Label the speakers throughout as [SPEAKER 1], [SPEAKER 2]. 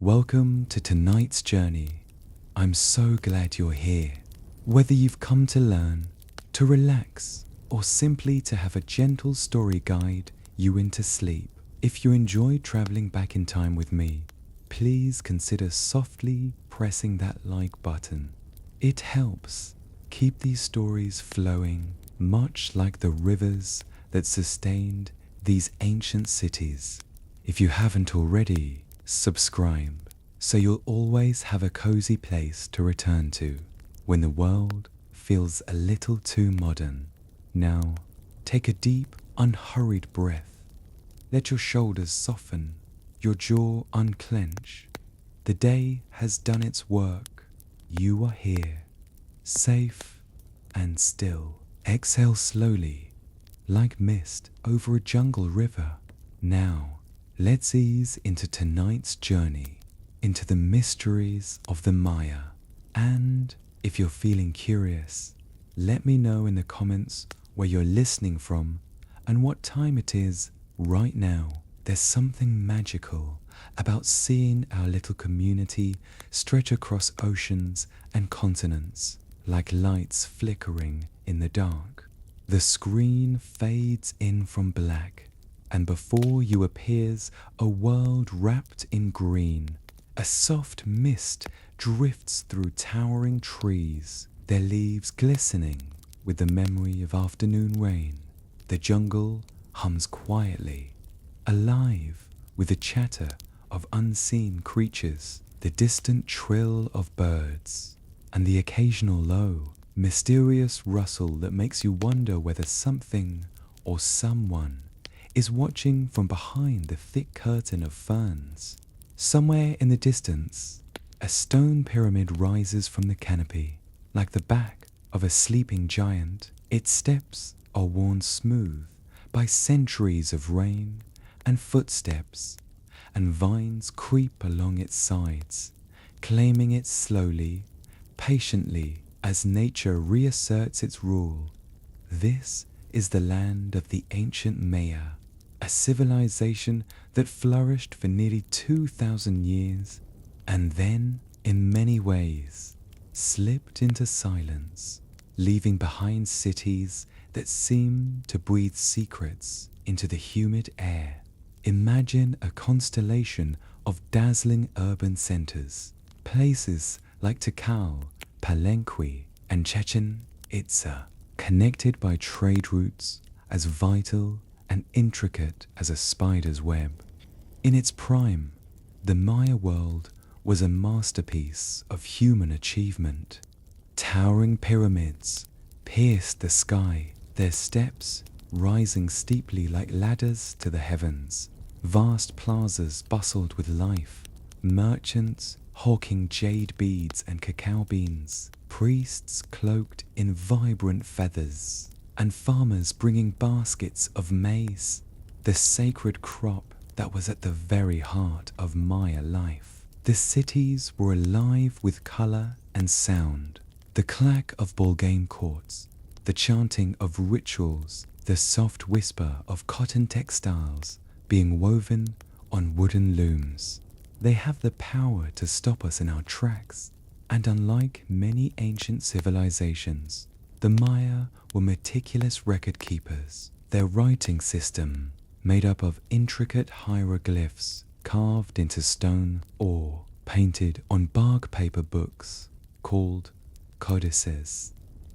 [SPEAKER 1] Welcome to tonight's journey. I'm so glad you're here. Whether you've come to learn, to relax, or simply to have a gentle story guide you into sleep, if you enjoy traveling back in time with me, please consider softly pressing that like button. It helps keep these stories flowing, much like the rivers that sustained these ancient cities. If you haven't already, subscribe so you'll always have a cozy place to return to when the world feels a little too modern. Now, take a deep, unhurried breath. Let your shoulders soften, your jaw unclench. The day has done its work. You are here, safe and still. Exhale slowly, like mist over a jungle river. Now, let's ease into tonight's journey, into the mysteries of the Maya. And if you're feeling curious, let me know in the comments where you're listening from and what time it is right now. There's something magical about seeing our little community stretch across oceans and continents like lights flickering in the dark. The screen fades in from black, and before you appears a world wrapped in green. A soft mist drifts through towering trees, their leaves glistening with the memory of afternoon rain. The jungle hums quietly, alive with the chatter of unseen creatures, the distant trill of birds, and the occasional low, mysterious rustle that makes you wonder whether something or someone is watching from behind the thick curtain of ferns. Somewhere in the distance, a stone pyramid rises from the canopy, like the back of a sleeping giant. Its steps are worn smooth by centuries of rain and footsteps, and vines creep along its sides, claiming it slowly, patiently, as nature reasserts its rule. This is the land of the ancient Maya, a civilization that flourished for nearly 2,000 years and then, in many ways, slipped into silence, leaving behind cities that seem to breathe secrets into the humid air. Imagine a constellation of dazzling urban centers, places like Tikal, Palenque, and Chichen Itza, connected by trade routes as vital and intricate as a spider's web. In its prime, the Maya world was a masterpiece of human achievement. Towering pyramids pierced the sky, their steps rising steeply like ladders to the heavens. Vast plazas bustled with life, merchants hawking jade beads and cacao beans, priests cloaked in vibrant feathers, and farmers bringing baskets of maize, the sacred crop that was at the very heart of Maya life. The cities were alive with color and sound, the clack of ballgame courts, the chanting of rituals, the soft whisper of cotton textiles being woven on wooden looms. They have the power to stop us in our tracks, and unlike many ancient civilizations, the Maya were meticulous record keepers. Their writing system, made up of intricate hieroglyphs carved into stone or painted on bark paper books called codices,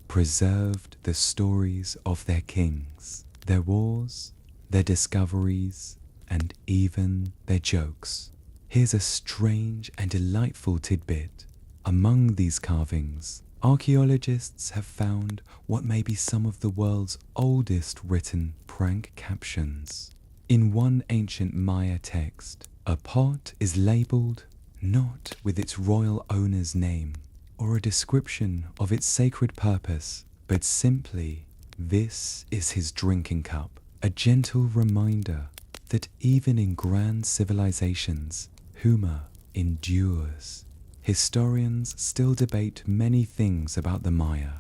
[SPEAKER 1] preserved the stories of their kings, their wars, their discoveries, and even their jokes. Here's a strange and delightful tidbit. Among these carvings, archaeologists have found what may be some of the world's oldest written prank captions. In one ancient Maya text, a pot is labeled not with its royal owner's name or a description of its sacred purpose, but simply, "This is his drinking cup," a gentle reminder that even in grand civilizations, humor endures. Historians still debate many things about the Maya.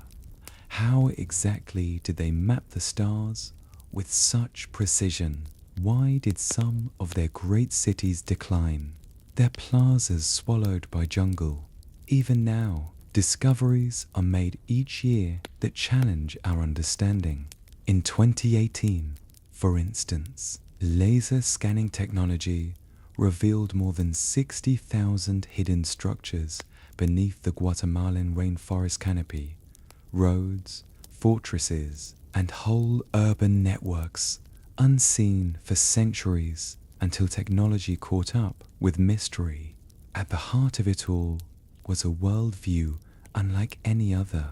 [SPEAKER 1] How exactly did they map the stars with such precision? Why did some of their great cities decline, their plazas swallowed by jungle. Even now, discoveries are made each year that challenge our understanding. In 2018, for instance, laser scanning technology revealed more than 60,000 hidden structures beneath the Guatemalan rainforest canopy. Roads, fortresses, and whole urban networks unseen for centuries until technology caught up with mystery. At the heart of it all was a worldview unlike any other.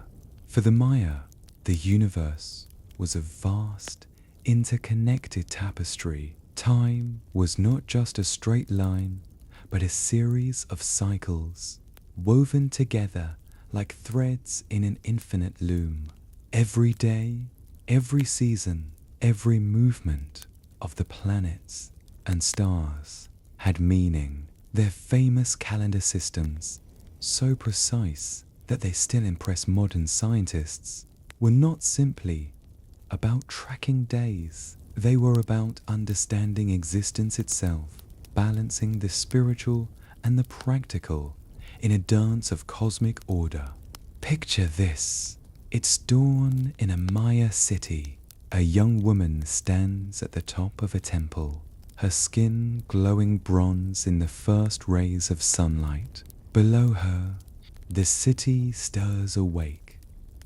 [SPEAKER 1] For the Maya, the universe was a vast, interconnected tapestry. Time was not just a straight line, but a series of cycles, woven together like threads in an infinite loom. Every day, every season, every movement of the planets and stars had meaning. Their famous calendar systems, so precise that they still impress modern scientists, were not simply about tracking days. They were about understanding existence itself, balancing the spiritual and the practical in a dance of cosmic order. Picture this. It's dawn in a Maya city. A young woman stands at the top of a temple, her skin glowing bronze in the first rays of sunlight. Below her, the city stirs awake,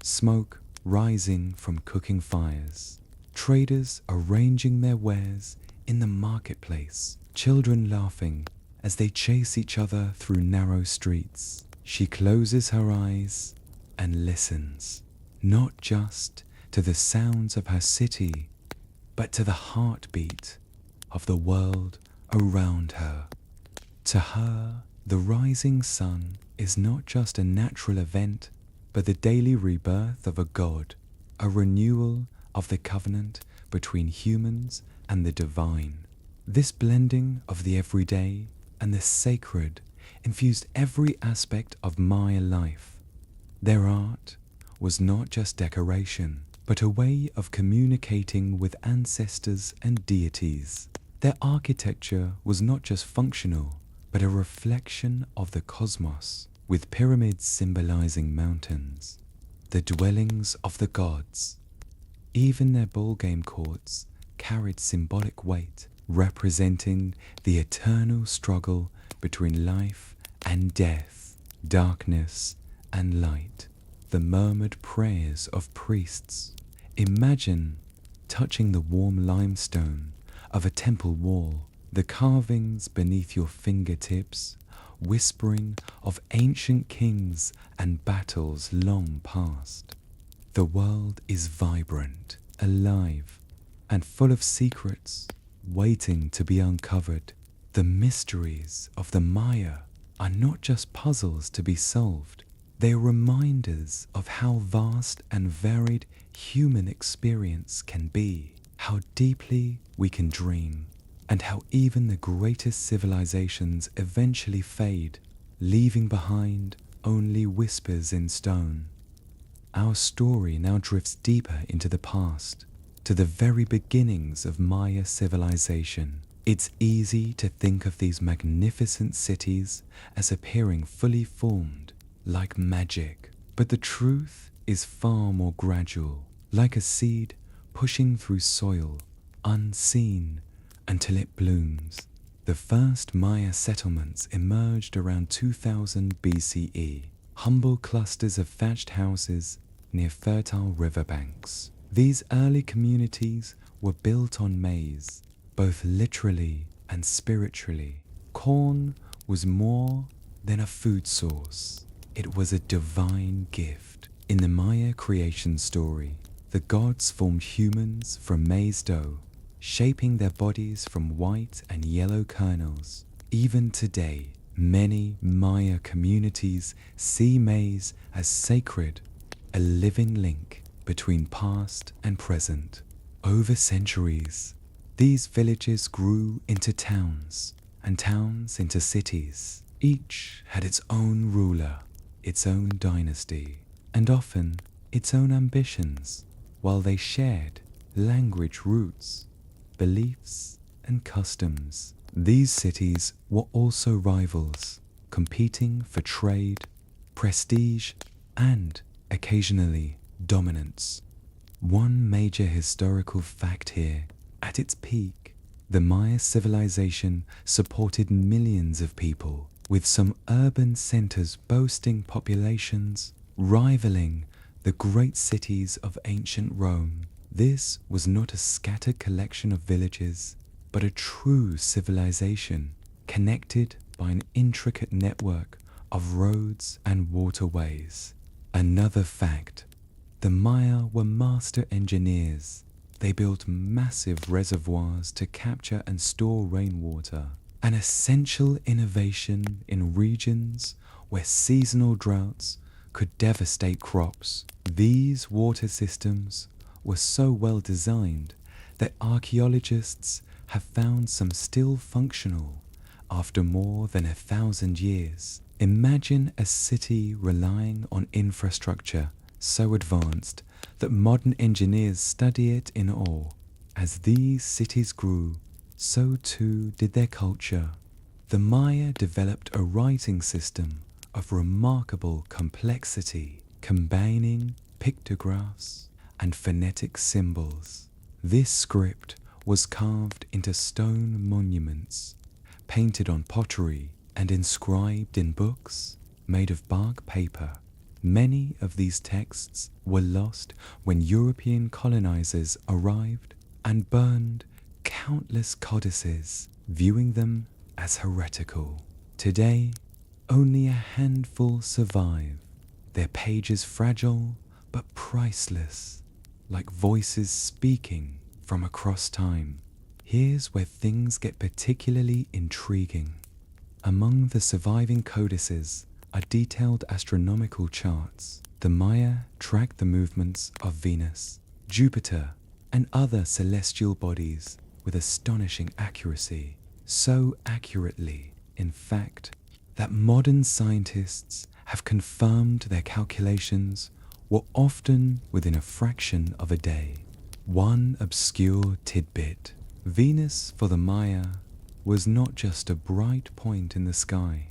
[SPEAKER 1] smoke rising from cooking fires, traders arranging their wares in the marketplace, children laughing as they chase each other through narrow streets. She closes her eyes and listens, not just to the sounds of her city, but to the heartbeat of the world around her. To her, the rising sun is not just a natural event, but the daily rebirth of a god, a renewal of the covenant between humans and the divine. This blending of the everyday and the sacred infused every aspect of Maya life. Their art was not just decoration, but a way of communicating with ancestors and deities. Their architecture was not just functional, but a reflection of the cosmos, with pyramids symbolizing mountains, the dwellings of the gods. Even their ballgame courts carried symbolic weight, representing the eternal struggle between life and death, darkness and light, the murmured prayers of priests. Imagine touching the warm limestone of a temple wall, the carvings beneath your fingertips, whispering of ancient kings and battles long past. The world is vibrant, alive, and full of secrets waiting to be uncovered. The mysteries of the Maya are not just puzzles to be solved. They are reminders of how vast and varied human experience can be, how deeply we can dream, and how even the greatest civilizations eventually fade, leaving behind only whispers in stone. Our story now drifts deeper into the past, to the very beginnings of Maya civilization. It's easy to think of these magnificent cities as appearing fully formed, like magic. But the truth is far more gradual, like a seed pushing through soil, unseen until it blooms. The first Maya settlements emerged around 2000 BCE, humble clusters of thatched houses near fertile riverbanks. These early communities were built on maize, both literally and spiritually. Corn was more than a food source. It was a divine gift. In the Maya creation story, the gods formed humans from maize dough, shaping their bodies from white and yellow kernels. Even today, many Maya communities see maize as sacred, a living link between past and present. Over centuries, these villages grew into towns, and towns into cities. Each had its own ruler, its own dynasty, and often its own ambitions, while they shared language roots, beliefs, and customs. These cities were also rivals, competing for trade, prestige, and, occasionally, dominance. One major historical fact here: at its peak, the Maya civilization supported millions of people, with some urban centers boasting populations rivaling the great cities of ancient Rome. This was not a scattered collection of villages, but a true civilization connected by an intricate network of roads and waterways. Another fact: the Maya were master engineers. They built massive reservoirs to capture and store rainwater, an essential innovation in regions where seasonal droughts could devastate crops. These water systems were so well designed that archaeologists have found some still functional after more than 1,000 years. Imagine a city relying on infrastructure so advanced that modern engineers study it in awe. As these cities grew, so too did their culture. The Maya developed a writing system of remarkable complexity, combining pictographs and phonetic symbols. This script was carved into stone monuments, painted on pottery, and inscribed in books made of bark paper. Many of these texts were lost when European colonizers arrived and burned countless codices, viewing them as heretical. Today, only a handful survive, their pages fragile but priceless, like voices speaking from across time. Here's where things get particularly intriguing. Among the surviving codices are detailed astronomical charts. The Maya tracked the movements of Venus, Jupiter, and other celestial bodies with astonishing accuracy. So accurately, in fact, that modern scientists have confirmed their calculations were often within a fraction of a day. One obscure tidbit: Venus for the Maya was not just a bright point in the sky,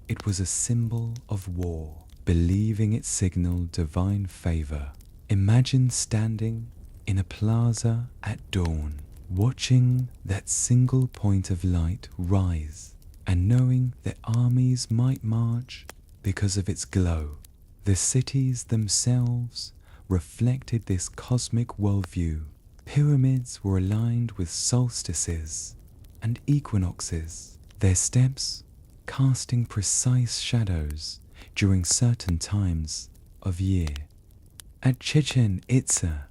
[SPEAKER 1] it was a symbol of war, believing it signaled divine favor. Imagine standing in a plaza at dawn, watching that single point of light rise, and knowing that armies might march because of its glow. The cities themselves reflected this cosmic worldview. Pyramids were aligned with solstices and equinoxes, their steps casting precise shadows during certain times of year. At Chichen Itza,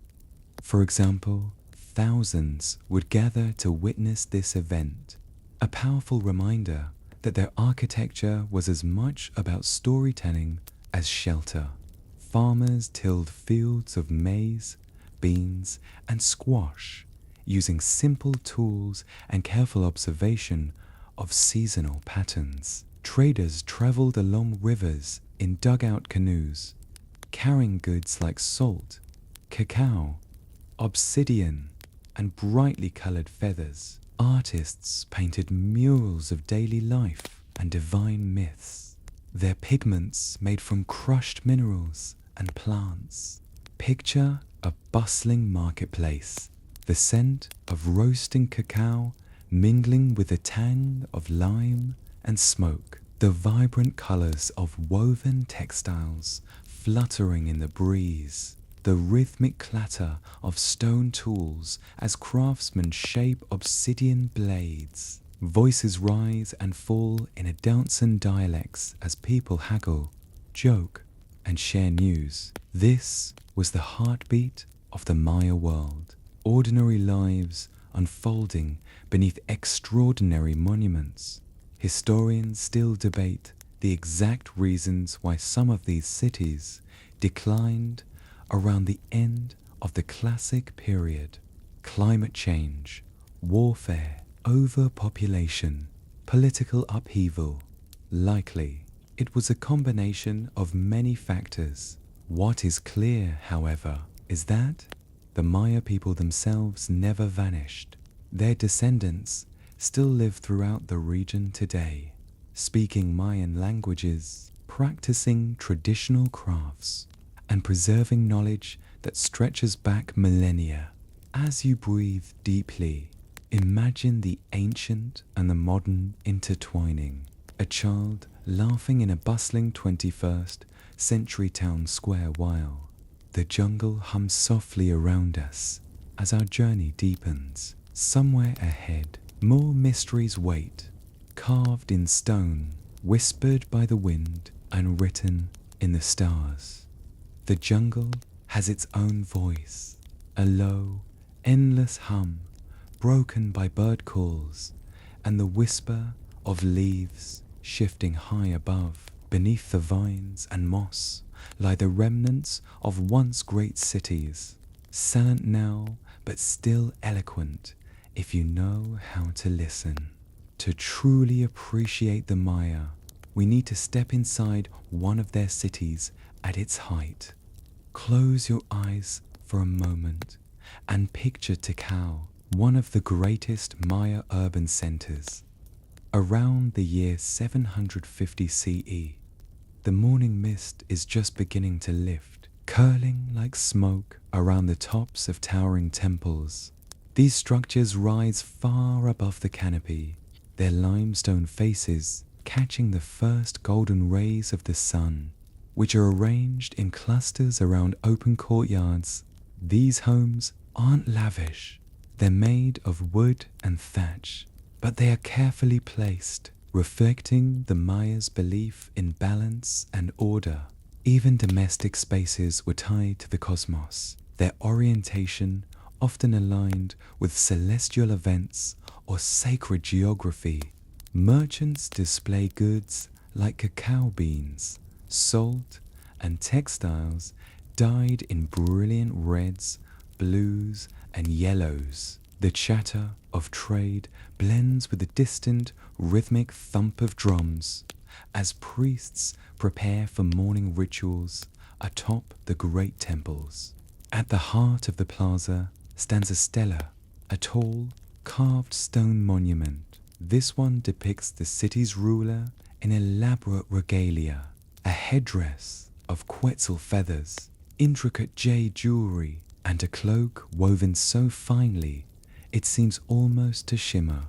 [SPEAKER 1] for example, thousands would gather to witness this event, a powerful reminder that their architecture was as much about storytelling as shelter. Farmers tilled fields of maize, beans, and squash, using simple tools and careful observation of seasonal patterns. Traders traveled along rivers in dugout canoes, carrying goods like salt, cacao, obsidian, and brightly colored feathers. Artists painted murals of daily life and divine myths, their pigments made from crushed minerals and plants. Picture a bustling marketplace, the scent of roasting cacao mingling with the tang of lime and smoke, the vibrant colors of woven textiles fluttering in the breeze, the rhythmic clatter of stone tools as craftsmen shape obsidian blades. Voices rise and fall in Adaltsan dialects as people haggle, joke, and share news. This was the heartbeat of the Maya world. Ordinary lives unfolding beneath extraordinary monuments. Historians still debate the exact reasons why some of these cities declined around the end of the Classic period. Climate change, warfare, overpopulation, political upheaval. Likely, it was a combination of many factors. What is clear, however, is that the Maya people themselves never vanished. Their descendants still live throughout the region today, speaking Mayan languages, practicing traditional crafts, and preserving knowledge that stretches back millennia. As you breathe deeply, imagine the ancient and the modern intertwining. A child laughing in a bustling 21st century town square while the jungle hums softly around us as our journey deepens. Somewhere ahead, more mysteries wait, carved in stone, whispered by the wind, and written in the stars. The jungle has its own voice, a low, endless hum, broken by bird calls and the whisper of leaves shifting high above. Beneath the vines and moss lie the remnants of once great cities, silent now but still eloquent if you know how to listen. To truly appreciate the Maya, we need to step inside one of their cities at its height. Close your eyes for a moment and picture Tikal, one of the greatest Maya urban centers. Around the year 750 CE, the morning mist is just beginning to lift, curling like smoke around the tops of towering temples. These structures rise far above the canopy, their limestone faces catching the first golden rays of the sun, which are arranged in clusters around open courtyards. These homes aren't lavish, they're made of wood and thatch, but they are carefully placed, reflecting the Maya's belief in balance and order. Even domestic spaces were tied to the cosmos, their orientation often aligned with celestial events or sacred geography. Merchants display goods like cacao beans, salt, and textiles dyed in brilliant reds, blues, and yellows. The chatter of trade blends with the distant, rhythmic thump of drums as priests prepare for morning rituals atop the great temples. At the heart of the plaza stands a stela, a tall, carved stone monument. This one depicts the city's ruler in elaborate regalia, a headdress of quetzal feathers, intricate jade jewelry, and a cloak woven so finely it seems almost to shimmer.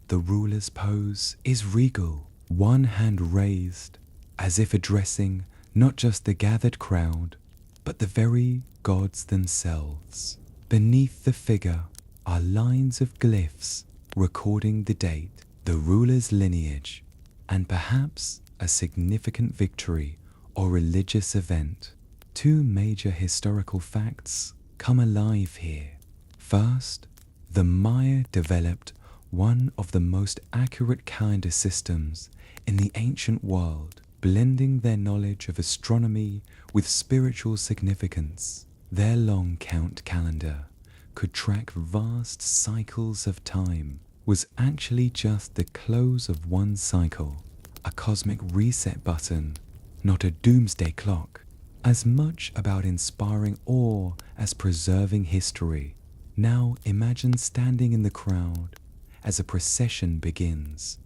[SPEAKER 1] The ruler's pose is regal, one hand raised, as if addressing not just the gathered crowd, but the very gods themselves. Beneath the figure are lines of glyphs recording the date, the ruler's lineage, and perhaps a significant victory or religious event. Two major historical facts come alive here. First, the Maya developed one of the most accurate calendar systems in the ancient world, blending their knowledge of astronomy with spiritual significance. Their long count calendar could track vast cycles of time, was actually just the close of one cycle, a cosmic reset button, not a doomsday clock. As much about inspiring awe as preserving history. Now imagine standing in the crowd as a procession begins.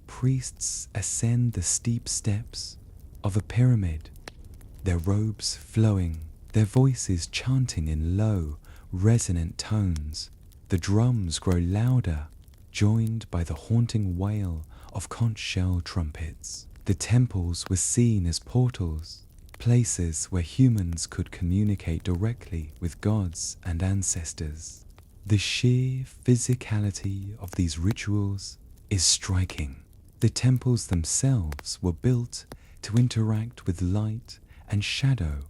[SPEAKER 1] Priests ascend the steep steps of a pyramid, their robes flowing, their voices chanting in low, resonant tones. The drums grow louder, joined by the haunting wail of conch shell trumpets. The temples were seen as portals, places where humans could communicate directly with gods and ancestors. The sheer physicality of these rituals is striking. The temples themselves were built to interact with light and shadow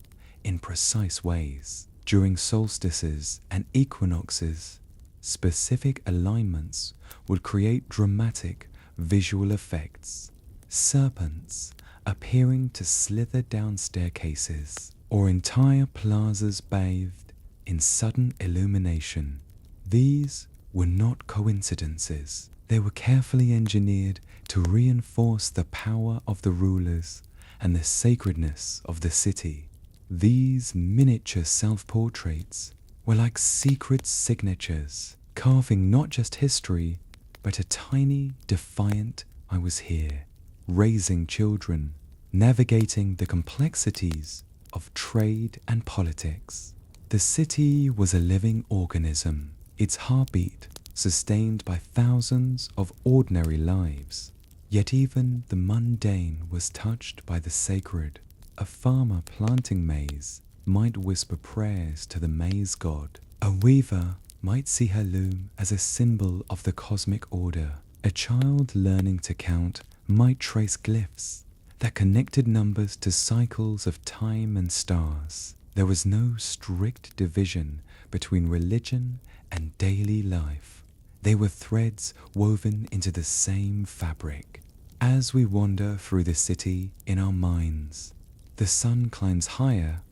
[SPEAKER 1] in precise ways. During solstices and equinoxes, specific alignments would create dramatic visual effects. Serpents appearing to slither down staircases, or entire plazas bathed in sudden illumination. These were not coincidences. They were carefully engineered to reinforce the power of the rulers and the sacredness of the city. These miniature self-portraits were like secret signatures, carving not just history, but a tiny, defiant I was here, raising children, navigating the complexities of trade and politics. The city was a living organism, its heartbeat sustained by thousands of ordinary lives. Yet even the mundane was touched by the sacred. A farmer planting maize might whisper prayers to the maize god. A weaver might see her loom as a symbol of the cosmic order. A child learning to count might trace glyphs that connected numbers to cycles of time and stars. There was no strict division between religion and daily life. They were threads woven into the same fabric. As we wander through the city in our minds, the sun climbs higher,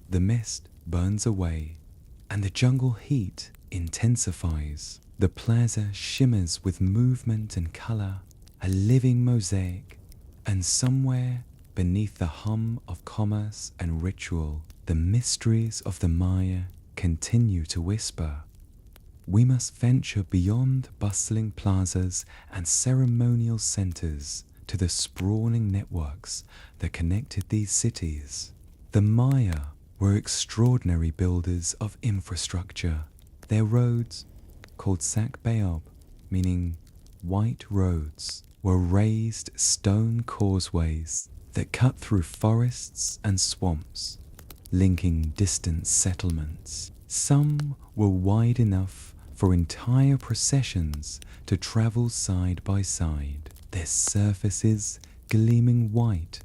[SPEAKER 1] the mist burns away, and the jungle heat intensifies. The plaza shimmers with movement and color, a living mosaic, and somewhere beneath the hum of commerce and ritual, the mysteries of the Maya continue to whisper. We must venture beyond bustling plazas and ceremonial centers to the sprawling networks that connected these cities. The Maya were extraordinary builders of infrastructure. Their roads, called Sakbayab, meaning white roads, were raised stone causeways that cut through forests and swamps, linking distant settlements. Some were wide enough for entire processions to travel side by side, their surfaces gleaming white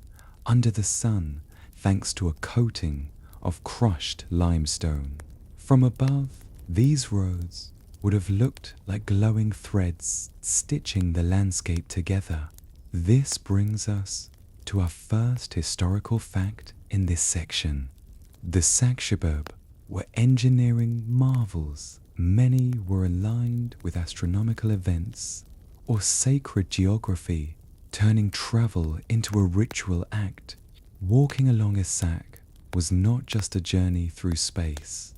[SPEAKER 1] under the sun thanks to a coating of crushed limestone. From above, these roads would have looked like glowing threads stitching the landscape together. This brings us to our first historical fact in this section. The Sakshabab were engineering marvels. Many were aligned with astronomical events or sacred geography, turning travel into a ritual act. Walking along a sack was not just a journey through space,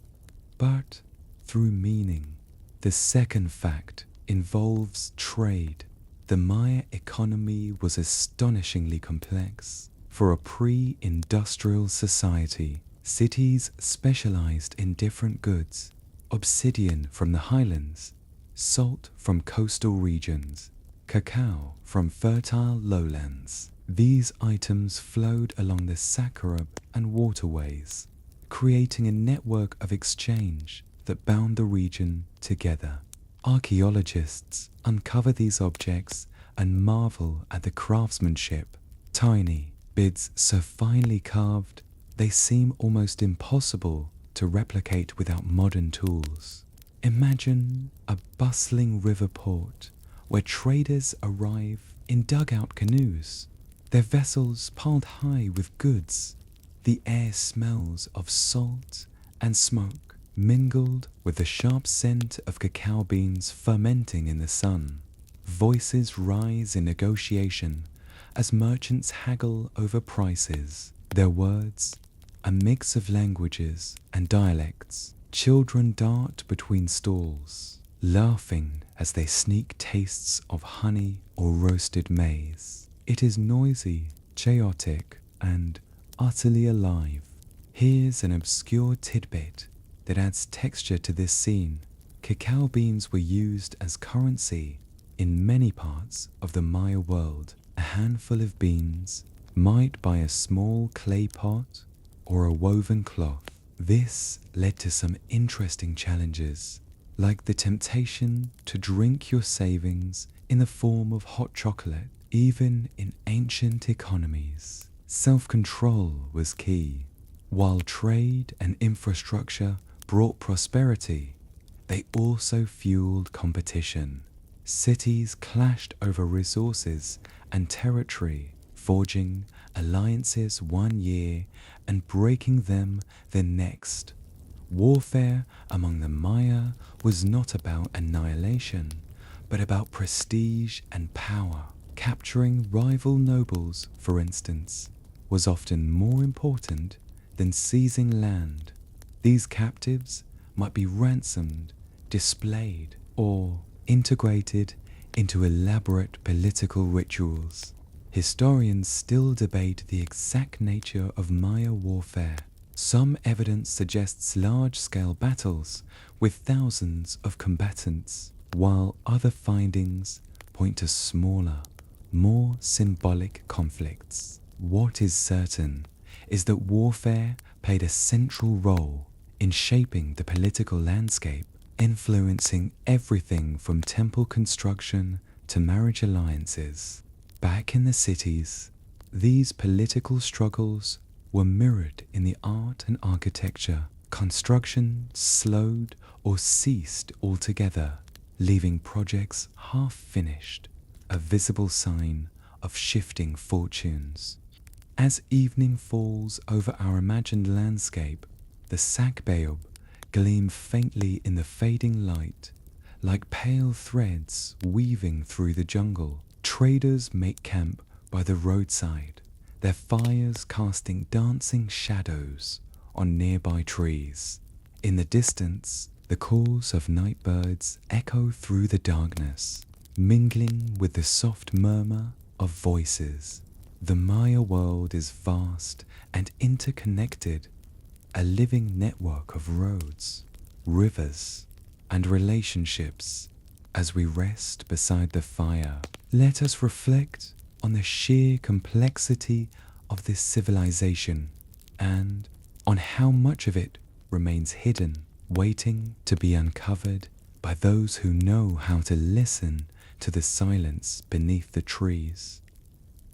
[SPEAKER 1] but through meaning. The second fact involves trade. The Maya economy was astonishingly complex. For a pre-industrial society, cities specialized in different goods: obsidian from the highlands, salt from coastal regions, cacao from fertile lowlands. These items flowed along the Sakarab and waterways, creating a network of exchange that bound the region together. Archaeologists uncover these objects and marvel at the craftsmanship. Tiny beads so finely carved, they seem almost impossible to replicate without modern tools. Imagine a bustling river port where traders arrive in dugout canoes, their vessels piled high with goods. The air smells of salt and smoke, mingled with the sharp scent of cacao beans fermenting in the sun. Voices rise in negotiation as merchants haggle over prices. Their words, a mix of languages and dialects. Children dart between stalls, laughing as they sneak tastes of honey or roasted maize. It is noisy, chaotic, and utterly alive. Here's an obscure tidbit that adds texture to this scene. Cacao beans were used as currency in many parts of the Maya world. A handful of beans might buy a small clay pot or a woven cloth. This led to some interesting challenges, like the temptation to drink your savings in the form of hot chocolate. Even in ancient economies, self-control was key. While trade and infrastructure brought prosperity, they also fueled competition. Cities clashed over resources and territory, forging alliances one year and breaking them the next. Warfare among the Maya was not about annihilation, but about prestige and power. Capturing rival nobles, for instance, was often more important than seizing land. These captives might be ransomed, displayed, or integrated into elaborate political rituals. Historians still debate the exact nature of Maya warfare. Some evidence suggests large-scale battles with thousands of combatants, while other findings point to smaller, more symbolic conflicts. What is certain is that warfare played a central role in shaping the political landscape, influencing everything from temple construction to marriage alliances. Back in the cities, these political struggles were mirrored in the art and architecture. Construction slowed or ceased altogether, leaving projects half finished, a visible sign of shifting fortunes. As evening falls over our imagined landscape, the sakbeob gleam faintly in the fading light, like pale threads weaving through the jungle. Traders make camp by the roadside, their fires casting dancing shadows on nearby trees. In the distance, the calls of night birds echo through the darkness, mingling with the soft murmur of voices. The Maya world is vast and interconnected, a living network of roads, rivers, and relationships. As we rest beside the fire, let us reflect on the sheer complexity of this civilization and on how much of it remains hidden, waiting to be uncovered by those who know how to listen to the silence beneath the trees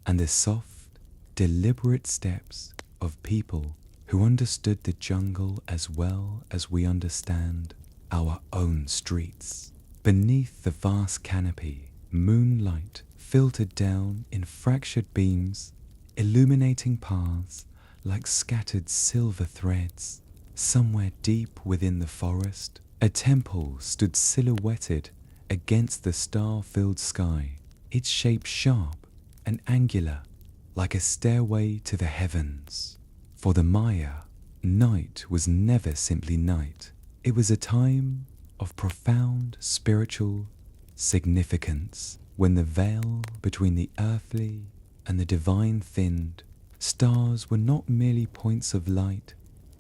[SPEAKER 1] and the soft, deliberate steps of people who understood the jungle as well as we understand our own streets. Beneath the vast canopy, moonlight filtered down in fractured beams, illuminating paths like scattered silver threads. Somewhere deep within the forest, a temple stood silhouetted against the star-filled sky, its shape sharp and angular, like a stairway to the heavens. For the Maya, night was never simply night. It was a time of profound spiritual significance. When the veil between the earthly and the divine thinned, stars were not merely points of light,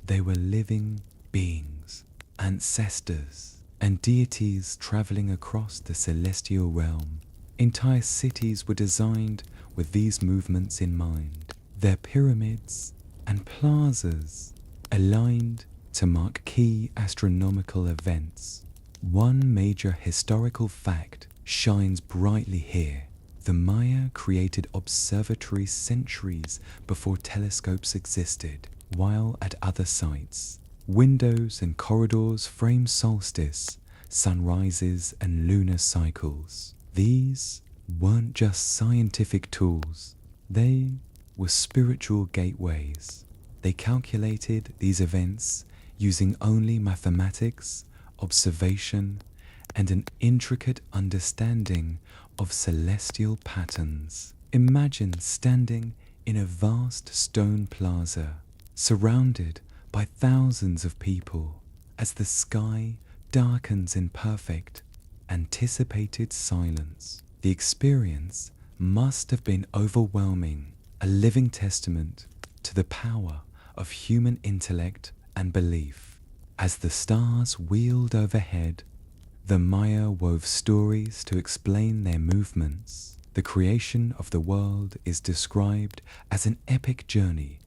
[SPEAKER 1] they were living beings, ancestors, and deities traveling across the celestial realm. Entire cities were designed with these movements in mind, their pyramids and plazas aligned to mark key astronomical events. One major historical fact shines brightly here. The Maya created observatories centuries before telescopes existed, while at other sites, windows and corridors frame solstice, sunrises, and lunar cycles. These weren't just scientific tools, they were spiritual gateways. They calculated these events using only mathematics, observation, and an intricate understanding of celestial patterns. Imagine standing in a vast stone plaza, surrounded by thousands of people, as the sky darkens in perfect, anticipated silence. The experience must have been overwhelming, a living testament to the power of human intellect and belief. As the stars wheeled overhead, the Maya wove stories to explain their movements. The creation of the world is described as an epic journey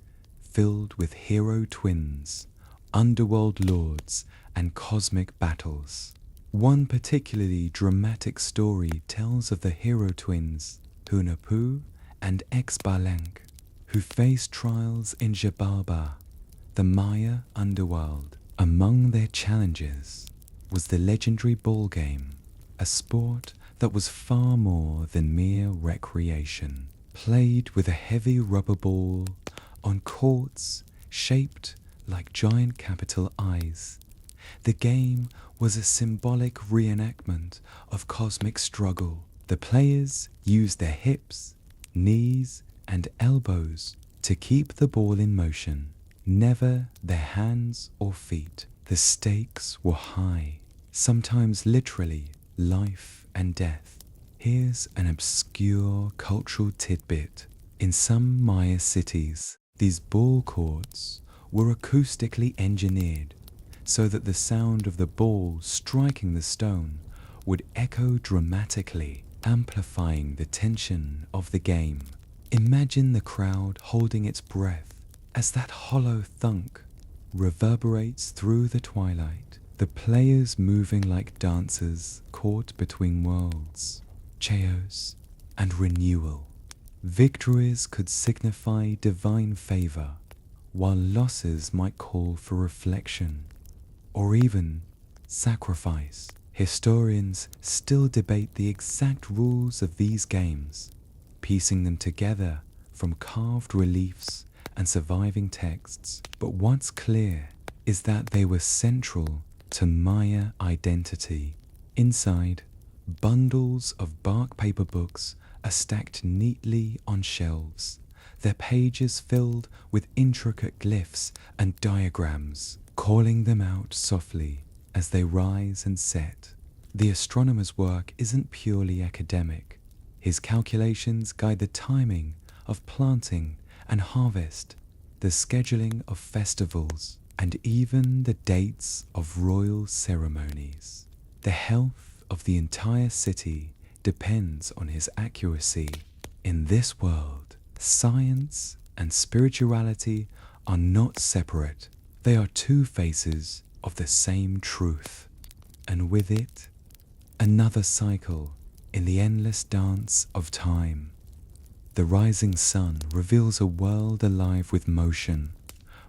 [SPEAKER 1] filled with hero twins, underworld lords, and cosmic battles. One particularly dramatic story tells of the hero twins, Hunahpu and Xbalanque, who faced trials in Xibalba, the Maya underworld. Among their challenges was the legendary ballgame, a sport that was far more than mere recreation. Played with a heavy rubber ball on courts shaped like giant capital eyes, the game was a symbolic reenactment of cosmic struggle. The players used their hips, knees, and elbows to keep the ball in motion, never their hands or feet. The stakes were high, sometimes literally life and death. Here's an obscure cultural tidbit. In some Maya cities, these ball courts were acoustically engineered so that the sound of the ball striking the stone would echo dramatically, amplifying the tension of the game. Imagine the crowd holding its breath as that hollow thunk reverberates through the twilight, the players moving like dancers caught between worlds, chaos and renewal. Victories could signify divine favor, while losses might call for reflection or even sacrifice. Historians still debate the exact rules of these games, piecing them together from carved reliefs and surviving texts. But what's clear is that they were central to Maya identity. Inside, bundles of bark paper books are stacked neatly on shelves, their pages filled with intricate glyphs and diagrams, calling them out softly as they rise and set. The astronomer's work isn't purely academic. His calculations guide the timing of planting and harvest, the scheduling of festivals, and even the dates of royal ceremonies. The health of the entire city depends on his accuracy. In this world, science and spirituality are not separate. They are two faces of the same truth, and with it, another cycle in the endless dance of time. The rising sun reveals a world alive with motion.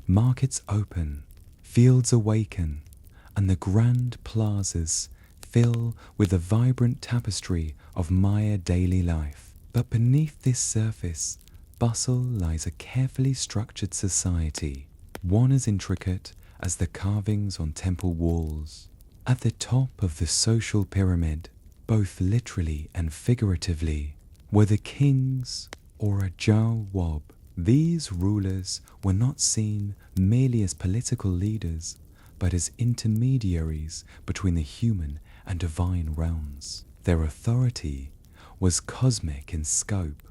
[SPEAKER 1] Markets open, fields awaken, and the grand plazas fill with the vibrant tapestry of Maya daily life. But beneath this surface, bustle lies a carefully structured society, one as intricate as the carvings on temple walls. At the top of the social pyramid, both literally and figuratively, were the kings or a Jawab. These rulers were not seen merely as political leaders, but as intermediaries between the human and divine realms. Their authority was cosmic in scope,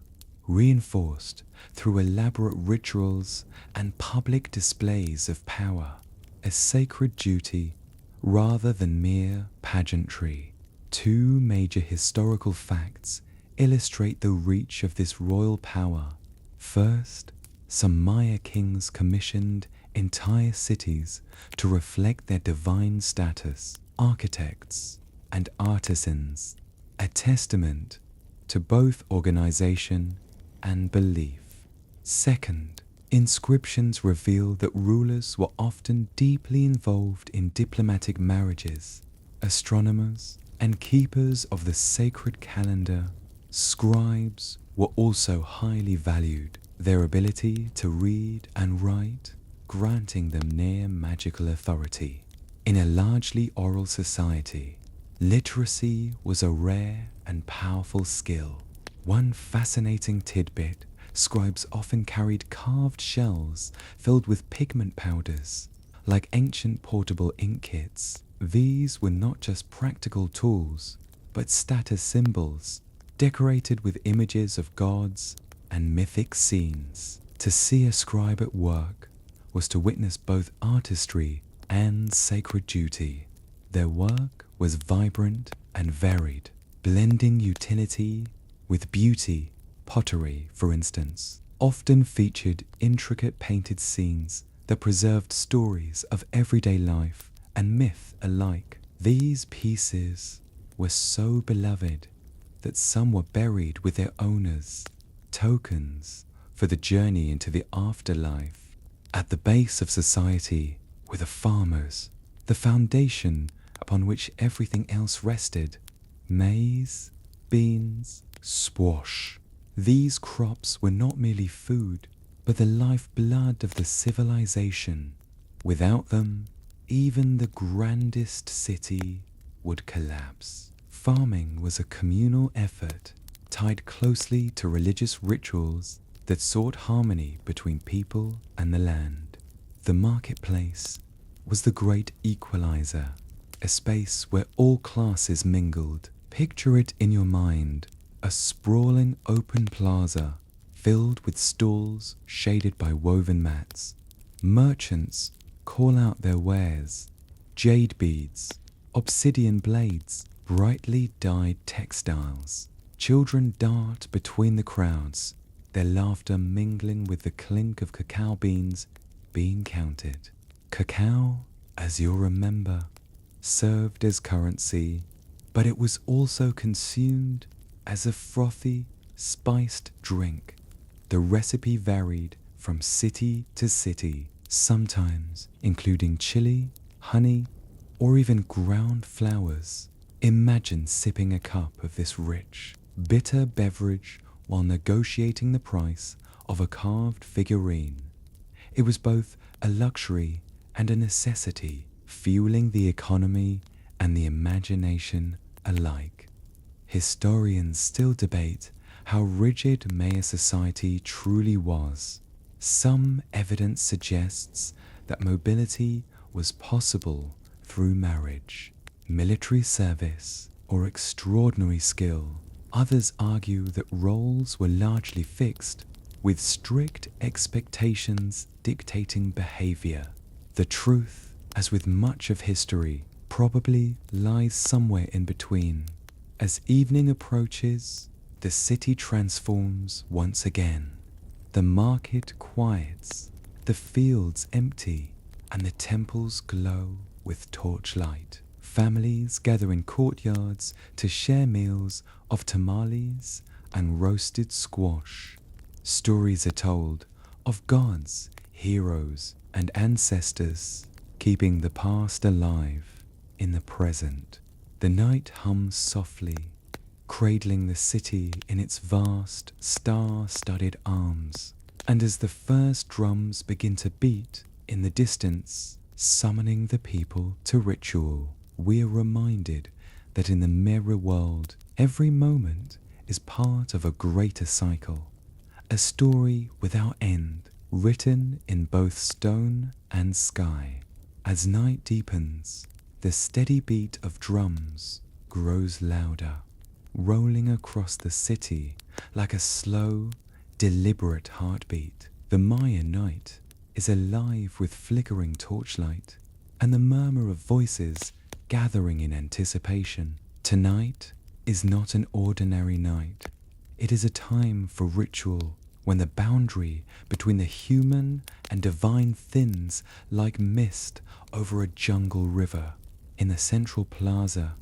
[SPEAKER 1] reinforced through elaborate rituals and public displays of power, a sacred duty rather than mere pageantry. Two major historical facts illustrate the reach of this royal power. First, some Maya kings commissioned entire cities to reflect their divine status, architects and artisans, a testament to both organization and belief. Second, inscriptions reveal that rulers were often deeply involved in diplomatic marriages, astronomers and keepers of the sacred calendar. Scribes were also highly valued, their ability to read and write granting them near magical authority. In a largely oral society, literacy was a rare and powerful skill. One fascinating tidbit: scribes often carried carved shells filled with pigment powders, like ancient portable ink kits. These were not just practical tools, but status symbols, decorated with images of gods and mythic scenes. To see a scribe at work was to witness both artistry and sacred duty. Their work was vibrant and varied, blending utility with beauty. Pottery, for instance, often featured intricate painted scenes that preserved stories of everyday life and myth alike. These pieces were so beloved that some were buried with their owners, tokens for the journey into the afterlife. At the base of society were the farmers, the foundation upon which everything else rested. Maize, beans, squash. These crops were not merely food, but the lifeblood of the civilization. Without them, even the grandest city would collapse. Farming was a communal effort, tied closely to religious rituals that sought harmony between people and the land. The marketplace was the great equalizer, a space where all classes mingled. Picture it in your mind: a sprawling open plaza filled with stalls shaded by woven mats. Merchants call out their wares: jade beads, obsidian blades, brightly dyed textiles. Children dart between the crowds, their laughter mingling with the clink of cacao beans being counted. Cacao, as you'll remember, served as currency, but it was also consumed as a frothy, spiced drink. The recipe varied from city to city, sometimes including chili, honey, or even ground flowers. Imagine sipping a cup of this rich, bitter beverage while negotiating the price of a carved figurine. It was both a luxury and a necessity, fueling the economy and the imagination alike. Historians still debate how rigid Maya society truly was. Some evidence suggests that mobility was possible through marriage, military service, or extraordinary skill. Others argue that roles were largely fixed, with strict expectations dictating behavior. The truth, as with much of history, probably lies somewhere in between. As evening approaches, the city transforms once again. The market quiets, the fields empty, and the temples glow with torchlight. Families gather in courtyards to share meals of tamales and roasted squash. Stories are told of gods, heroes, and ancestors, keeping the past alive in the present. The night hums softly, cradling the city in its vast, star-studded arms. And as the first drums begin to beat in the distance, summoning the people to ritual, we are reminded that in the mirror world, every moment is part of a greater cycle, a story without end, written in both stone and sky. As night deepens, the steady beat of drums grows louder, rolling across the city like a slow, deliberate heartbeat. The Mayan night is alive with flickering torchlight and the murmur of voices gathering in anticipation. Tonight is not an ordinary night. It is a time for ritual, when the boundary between the human and divine thins like mist over a jungle river. In the central plaza,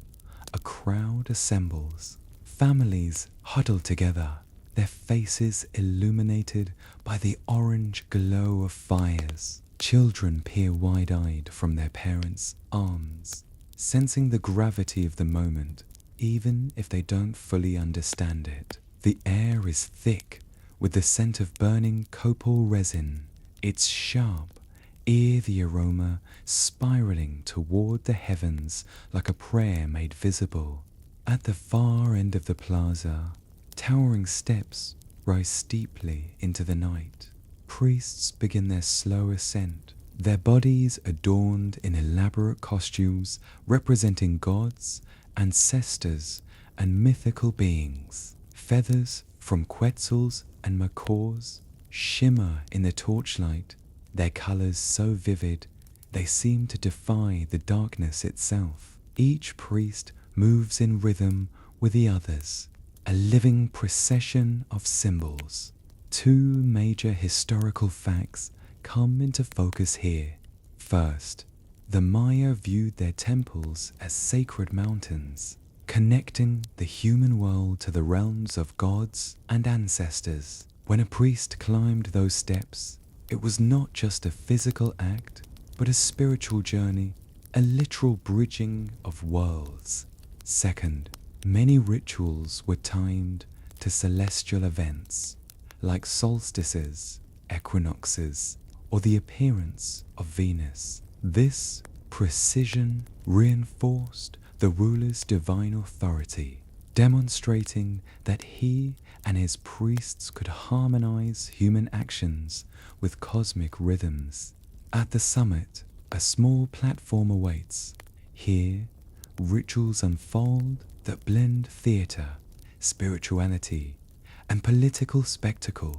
[SPEAKER 1] a crowd assembles. Families huddle together, their faces illuminated by the orange glow of fires. Children peer wide-eyed from their parents' arms, sensing the gravity of the moment, even if they don't fully understand it. The air is thick with the scent of burning copal resin. It's sharp, the aroma spiraling toward the heavens like a prayer made visible. At the far end of the plaza, towering steps rise steeply into the night. Priests begin their slow ascent, their bodies adorned in elaborate costumes representing gods, ancestors, and mythical beings. Feathers from quetzals and macaws shimmer in the torchlight, their colors so vivid they seem to defy the darkness itself. Each priest moves in rhythm with the others, a living procession of symbols. Two major historical facts come into focus here. First, the Maya viewed their temples as sacred mountains, connecting the human world to the realms of gods and ancestors. When a priest climbed those steps, it was not just a physical act, but a spiritual journey, a literal bridging of worlds. Second, many rituals were timed to celestial events, like solstices, equinoxes, or the appearance of Venus. This precision reinforced the ruler's divine authority, demonstrating that he and his priests could harmonize human actions with cosmic rhythms. At the summit, a small platform awaits. Here, rituals unfold that blend theater, spirituality, and political spectacle.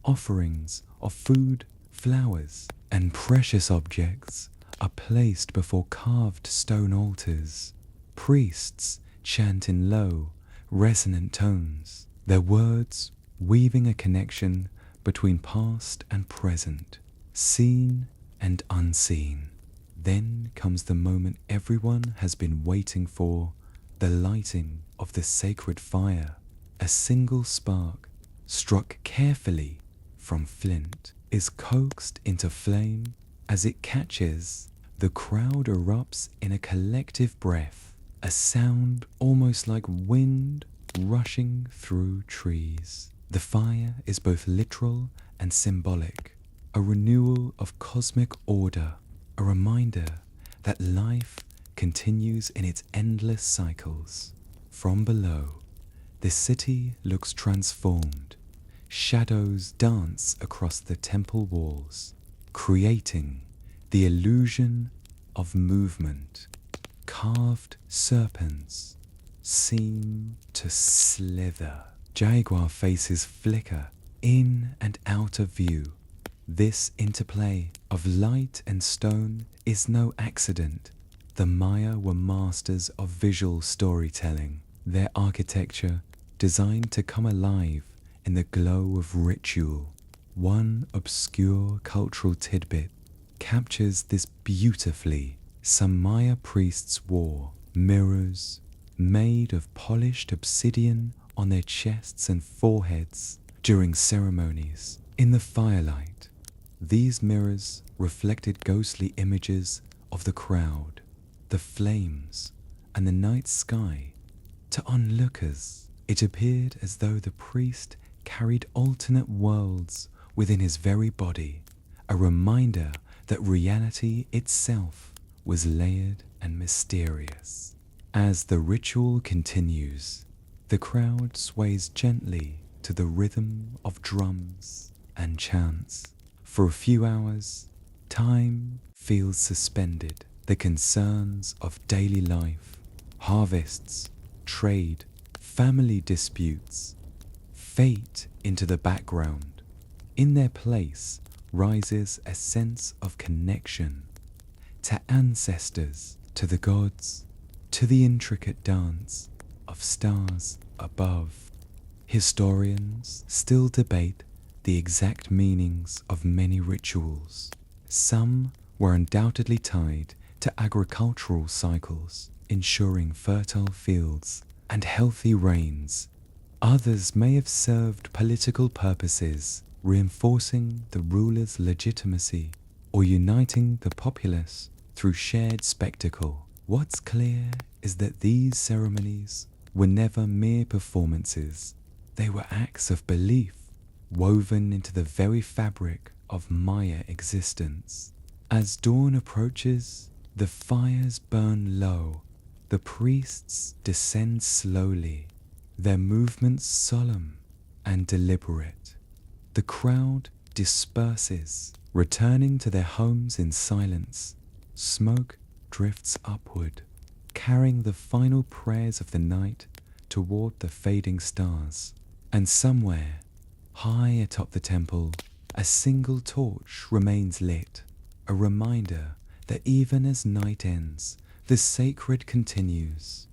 [SPEAKER 1] Offerings of food, flowers, and precious objects are placed before carved stone altars. Priests chant in low, resonant tones, their words weaving a connection between past and present, seen and unseen. Then comes the moment everyone has been waiting for, the lighting of the sacred fire. A single spark, struck carefully from flint, is coaxed into flame. As it catches, the crowd erupts in a collective breath, a sound almost like wind rushing through trees. The fire is both literal and symbolic, a renewal of cosmic order, a reminder that life continues in its endless cycles. From below, the city looks transformed. Shadows dance across the temple walls, creating the illusion of movement. Carved serpents seem to slither. Jaguar faces flicker in and out of view. This interplay of light and stone is no accident. The Maya were masters of visual storytelling, their architecture designed to come alive in the glow of ritual. One obscure cultural tidbit captures this beautifully. Some Maya priests wore mirrors made of polished obsidian on their chests and foreheads during ceremonies. In the firelight, these mirrors reflected ghostly images of the crowd, the flames, and the night sky. To onlookers, it appeared as though the priest carried alternate worlds within his very body, a reminder that reality itself was layered and mysterious. As the ritual continues, the crowd sways gently to the rhythm of drums and chants. For a few hours, time feels suspended. The concerns of daily life, harvests, trade, family disputes, fade into the background. In their place rises a sense of connection to ancestors, to the gods, to the intricate dance of stars above. Historians still debate the exact meanings of many rituals. Some were undoubtedly tied to agricultural cycles, ensuring fertile fields and healthy rains. Others may have served political purposes, reinforcing the ruler's legitimacy or uniting the populace through shared spectacle. What's clear is that these ceremonies were never mere performances. They were acts of belief, woven into the very fabric of Maya existence. As dawn approaches, the fires burn low. The priests descend slowly, their movements solemn and deliberate. The crowd disperses, returning to their homes in silence. Smoke drifts upward, carrying the final prayers of the night toward the fading stars. And somewhere, high atop the temple, a single torch remains lit, a reminder that even as night ends, the sacred continues.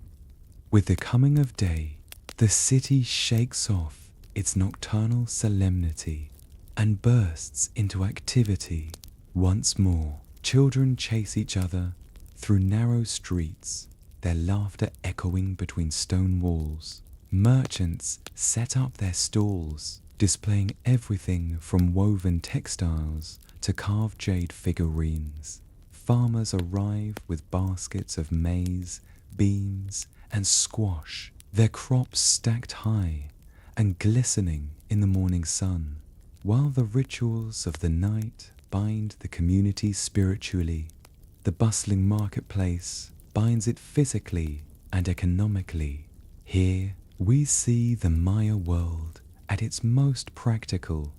[SPEAKER 1] With the coming of day, the city shakes off its nocturnal solemnity and bursts into activity once more. Children chase each other through narrow streets, their laughter echoing between stone walls. Merchants set up their stalls, displaying everything from woven textiles to carved jade figurines. Farmers arrive with baskets of maize, beans, and squash, their crops stacked high and glistening in the morning sun. While the rituals of the night bind the community spiritually, the bustling marketplace binds it physically and economically. Here we see the Maya world at its most practical,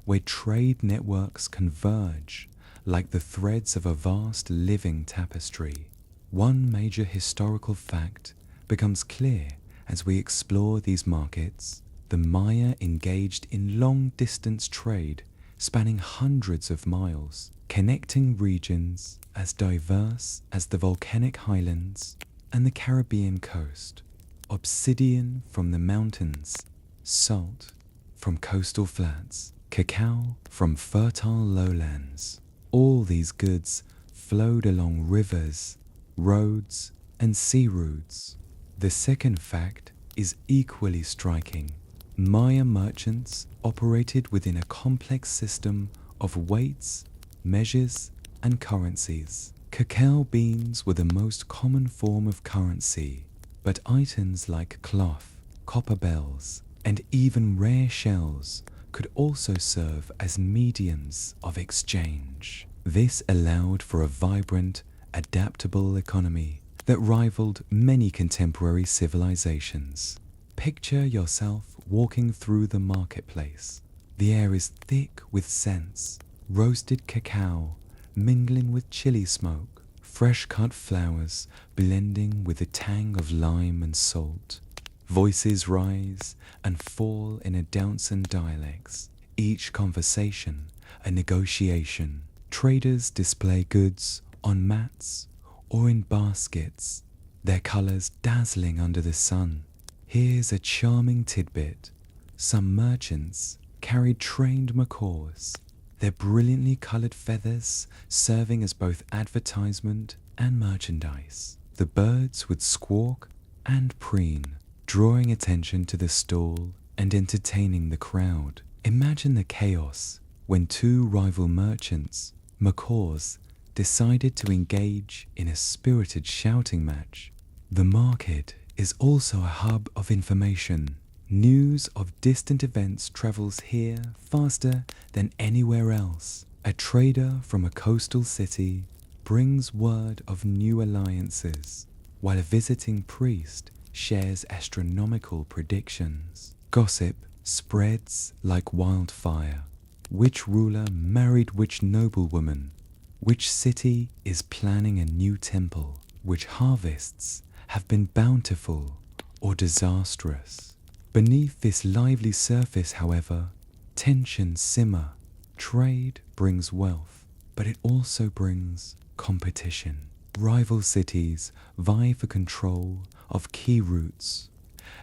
[SPEAKER 1] where trade networks converge like the threads of a vast living tapestry. One major historical fact becomes clear As we explore these markets, the Maya engaged in long-distance trade spanning hundreds of miles, connecting regions as diverse as the volcanic highlands and the Caribbean coast. Obsidian from the mountains, salt from coastal flats, cacao from fertile lowlands. All these goods flowed along rivers, roads, and sea routes. The second fact is equally striking. Maya merchants operated within a complex system of weights, measures, and currencies. Cacao beans were the most common form of currency, but items like cloth, copper bells, and even rare shells could also serve as mediums of exchange. This allowed for a vibrant, adaptable economy that rivaled many contemporary civilizations. Picture yourself walking through the marketplace. The air is thick with scents, roasted cacao mingling with chili smoke, fresh cut flowers blending with the tang of lime and salt. Voices rise and fall in a dozen dialects, each conversation a negotiation. Traders display goods on mats or in baskets, their colors dazzling under the sun. Here's a charming tidbit. Some merchants carried trained macaws, their brilliantly colored feathers serving as both advertisement and merchandise. The birds would squawk and preen, drawing attention to the stall and entertaining the crowd. Imagine the chaos when two rival merchants, macaws, decided to engage in a spirited shouting match. The market is also a hub of information. News of distant events travels here faster than anywhere else. A trader from a coastal city brings word of new alliances, while a visiting priest shares astronomical predictions. Gossip spreads like wildfire. Which ruler married which noblewoman? Which city is planning a new temple? Which harvests have been bountiful or disastrous? Beneath this lively surface, however, tensions simmer. Trade brings wealth, but it also brings competition. Rival cities vie for control of key routes,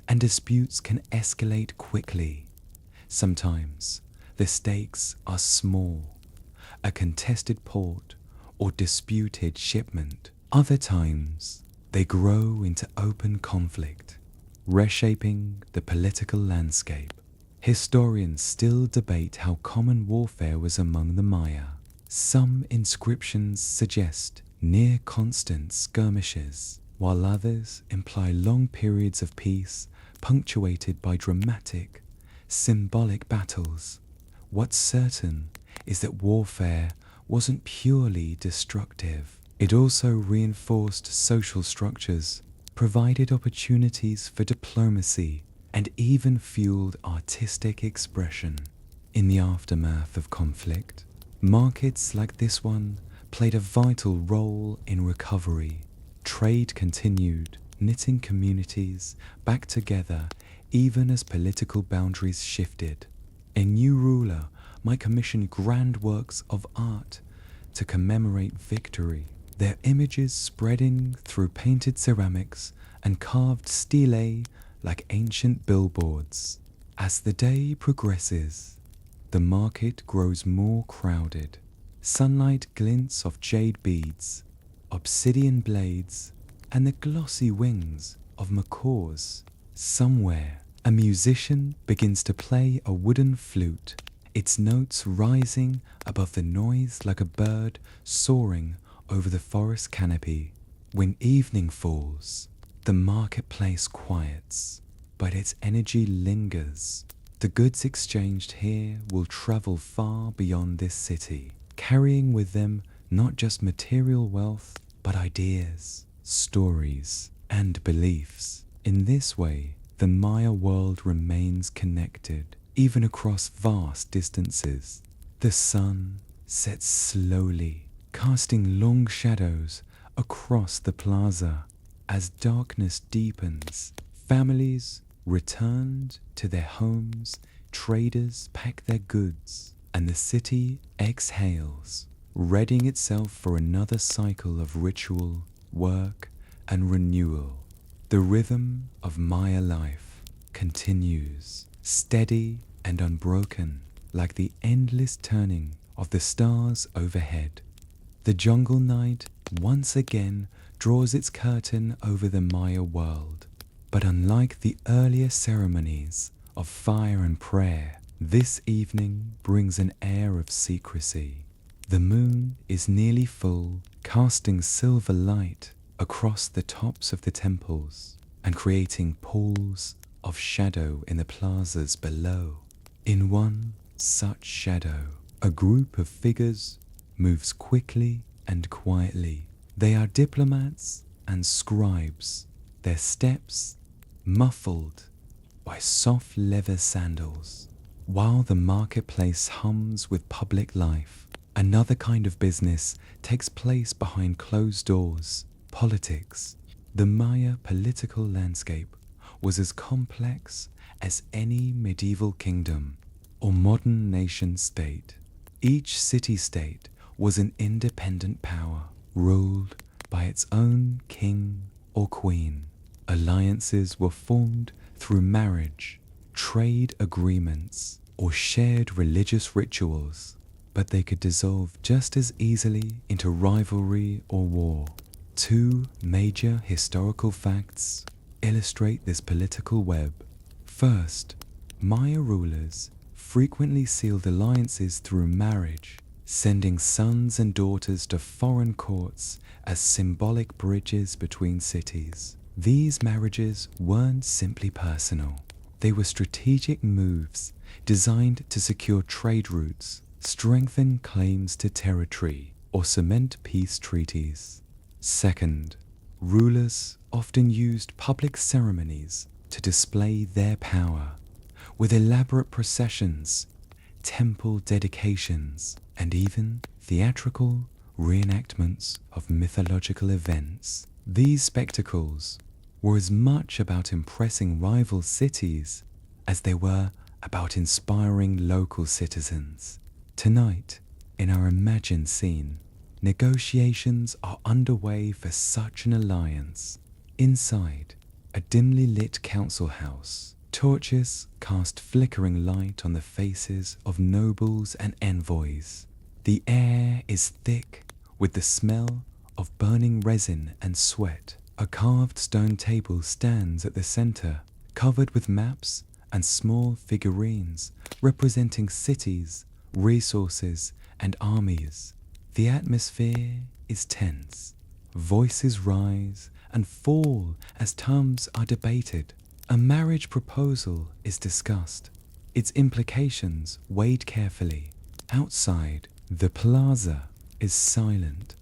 [SPEAKER 1] and disputes can escalate quickly. Sometimes the stakes are small, a contested port or disputed shipment. Other times they grow into open conflict, reshaping the political landscape. Historians still debate how common warfare was among the Maya. Some inscriptions suggest near constant skirmishes, while others imply long periods of peace punctuated by dramatic, symbolic battles. What's certain is that warfare wasn't purely destructive. It also reinforced social structures, provided opportunities for diplomacy, and even fueled artistic expression. In the aftermath of conflict, markets like this one played a vital role in recovery. Trade continued, knitting communities back together even as political boundaries shifted. A new ruler might commission grand works of art to commemorate victory, their images spreading through painted ceramics and carved stelae like ancient billboards. As the day progresses, the market grows more crowded. Sunlight glints off jade beads, obsidian blades, and the glossy wings of macaws. Somewhere, a musician begins to play a wooden flute, its notes rising above the noise like a bird soaring over the forest canopy. When evening falls, the marketplace quiets, but its energy lingers. The goods exchanged here will travel far beyond this city, carrying with them not just material wealth, but ideas, stories, and beliefs. In this way, the Maya world remains connected, even across vast distances. The sun sets slowly, casting long shadows across the plaza. As darkness deepens, Families returned to their homes, traders pack their goods, and the city exhales, readying itself for another cycle of ritual, work, and renewal. The rhythm of Maya life continues, steady and unbroken, like the endless turning of the stars overhead. The jungle night once again draws its curtain over the Maya world. But unlike the earlier ceremonies of fire and prayer, this evening brings an air of secrecy. The moon is nearly full, casting silver light across the tops of the temples and creating pools of shadow in the plazas below. In one such shadow, a group of figures moves quickly and quietly. They are diplomats and scribes, their steps muffled by soft leather sandals. While the marketplace hums with public life, another kind of business takes place behind closed doors, politics. The Maya political landscape was as complex as any medieval kingdom or modern nation-state. Each city-state was an independent power, ruled by its own king or queen. Alliances were formed through marriage, trade agreements, or shared religious rituals, but they could dissolve just as easily into rivalry or war. Two major historical facts illustrate this political web. First, Maya rulers frequently sealed alliances through marriage, sending sons and daughters to foreign courts as symbolic bridges between cities. These marriages weren't simply personal. They were strategic moves designed to secure trade routes, strengthen claims to territory, or cement peace treaties. Second, rulers often used public ceremonies to display their power, with elaborate processions, temple dedications, and even theatrical reenactments of mythological events. These spectacles were as much about impressing rival cities as they were about inspiring local citizens. Tonight, in our imagined scene, negotiations are underway for such an alliance. Inside a dimly lit council house, torches cast flickering light on the faces of nobles and envoys. The air is thick with the smell of burning resin and sweat. A carved stone table stands at the center, covered with maps and small figurines representing cities, resources, and armies. The atmosphere is tense. Voices rise and fall as terms are debated. A marriage proposal is discussed, its implications weighed carefully. Outside, the plaza is silent,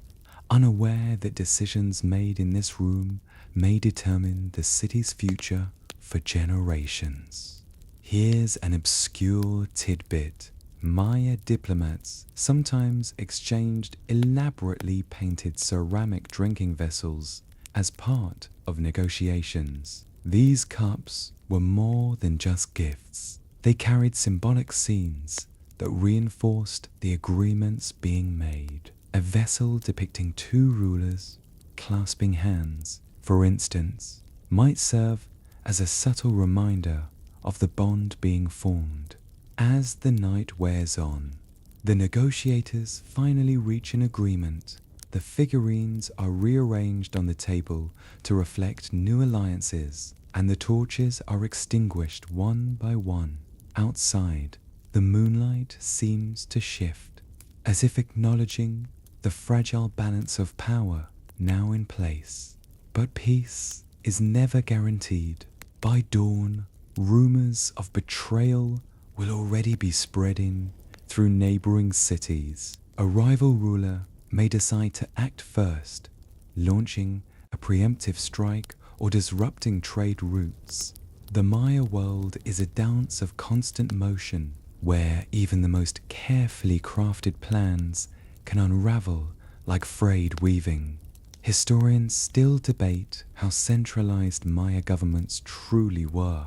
[SPEAKER 1] unaware that decisions made in this room may determine the city's future for generations. Here's an obscure tidbit. Maya diplomats sometimes exchanged elaborately painted ceramic drinking vessels as part of negotiations. These cups were more than just gifts. They carried symbolic scenes that reinforced the agreements being made. A vessel depicting two rulers clasping hands, for instance, might serve as a subtle reminder of the bond being formed. As the night wears on, the negotiators finally reach an agreement. The figurines are rearranged on the table to reflect new alliances, and the torches are extinguished one by one. Outside, the moonlight seems to shift, as if acknowledging the fragile balance of power now in place. But peace is never guaranteed. By dawn, rumors of betrayal will already be spreading through neighboring cities. A rival ruler may decide to act first, launching a preemptive strike or disrupting trade routes. The Maya world is a dance of constant motion, where even the most carefully crafted plans can unravel like frayed weaving. Historians still debate how centralized Maya governments truly were.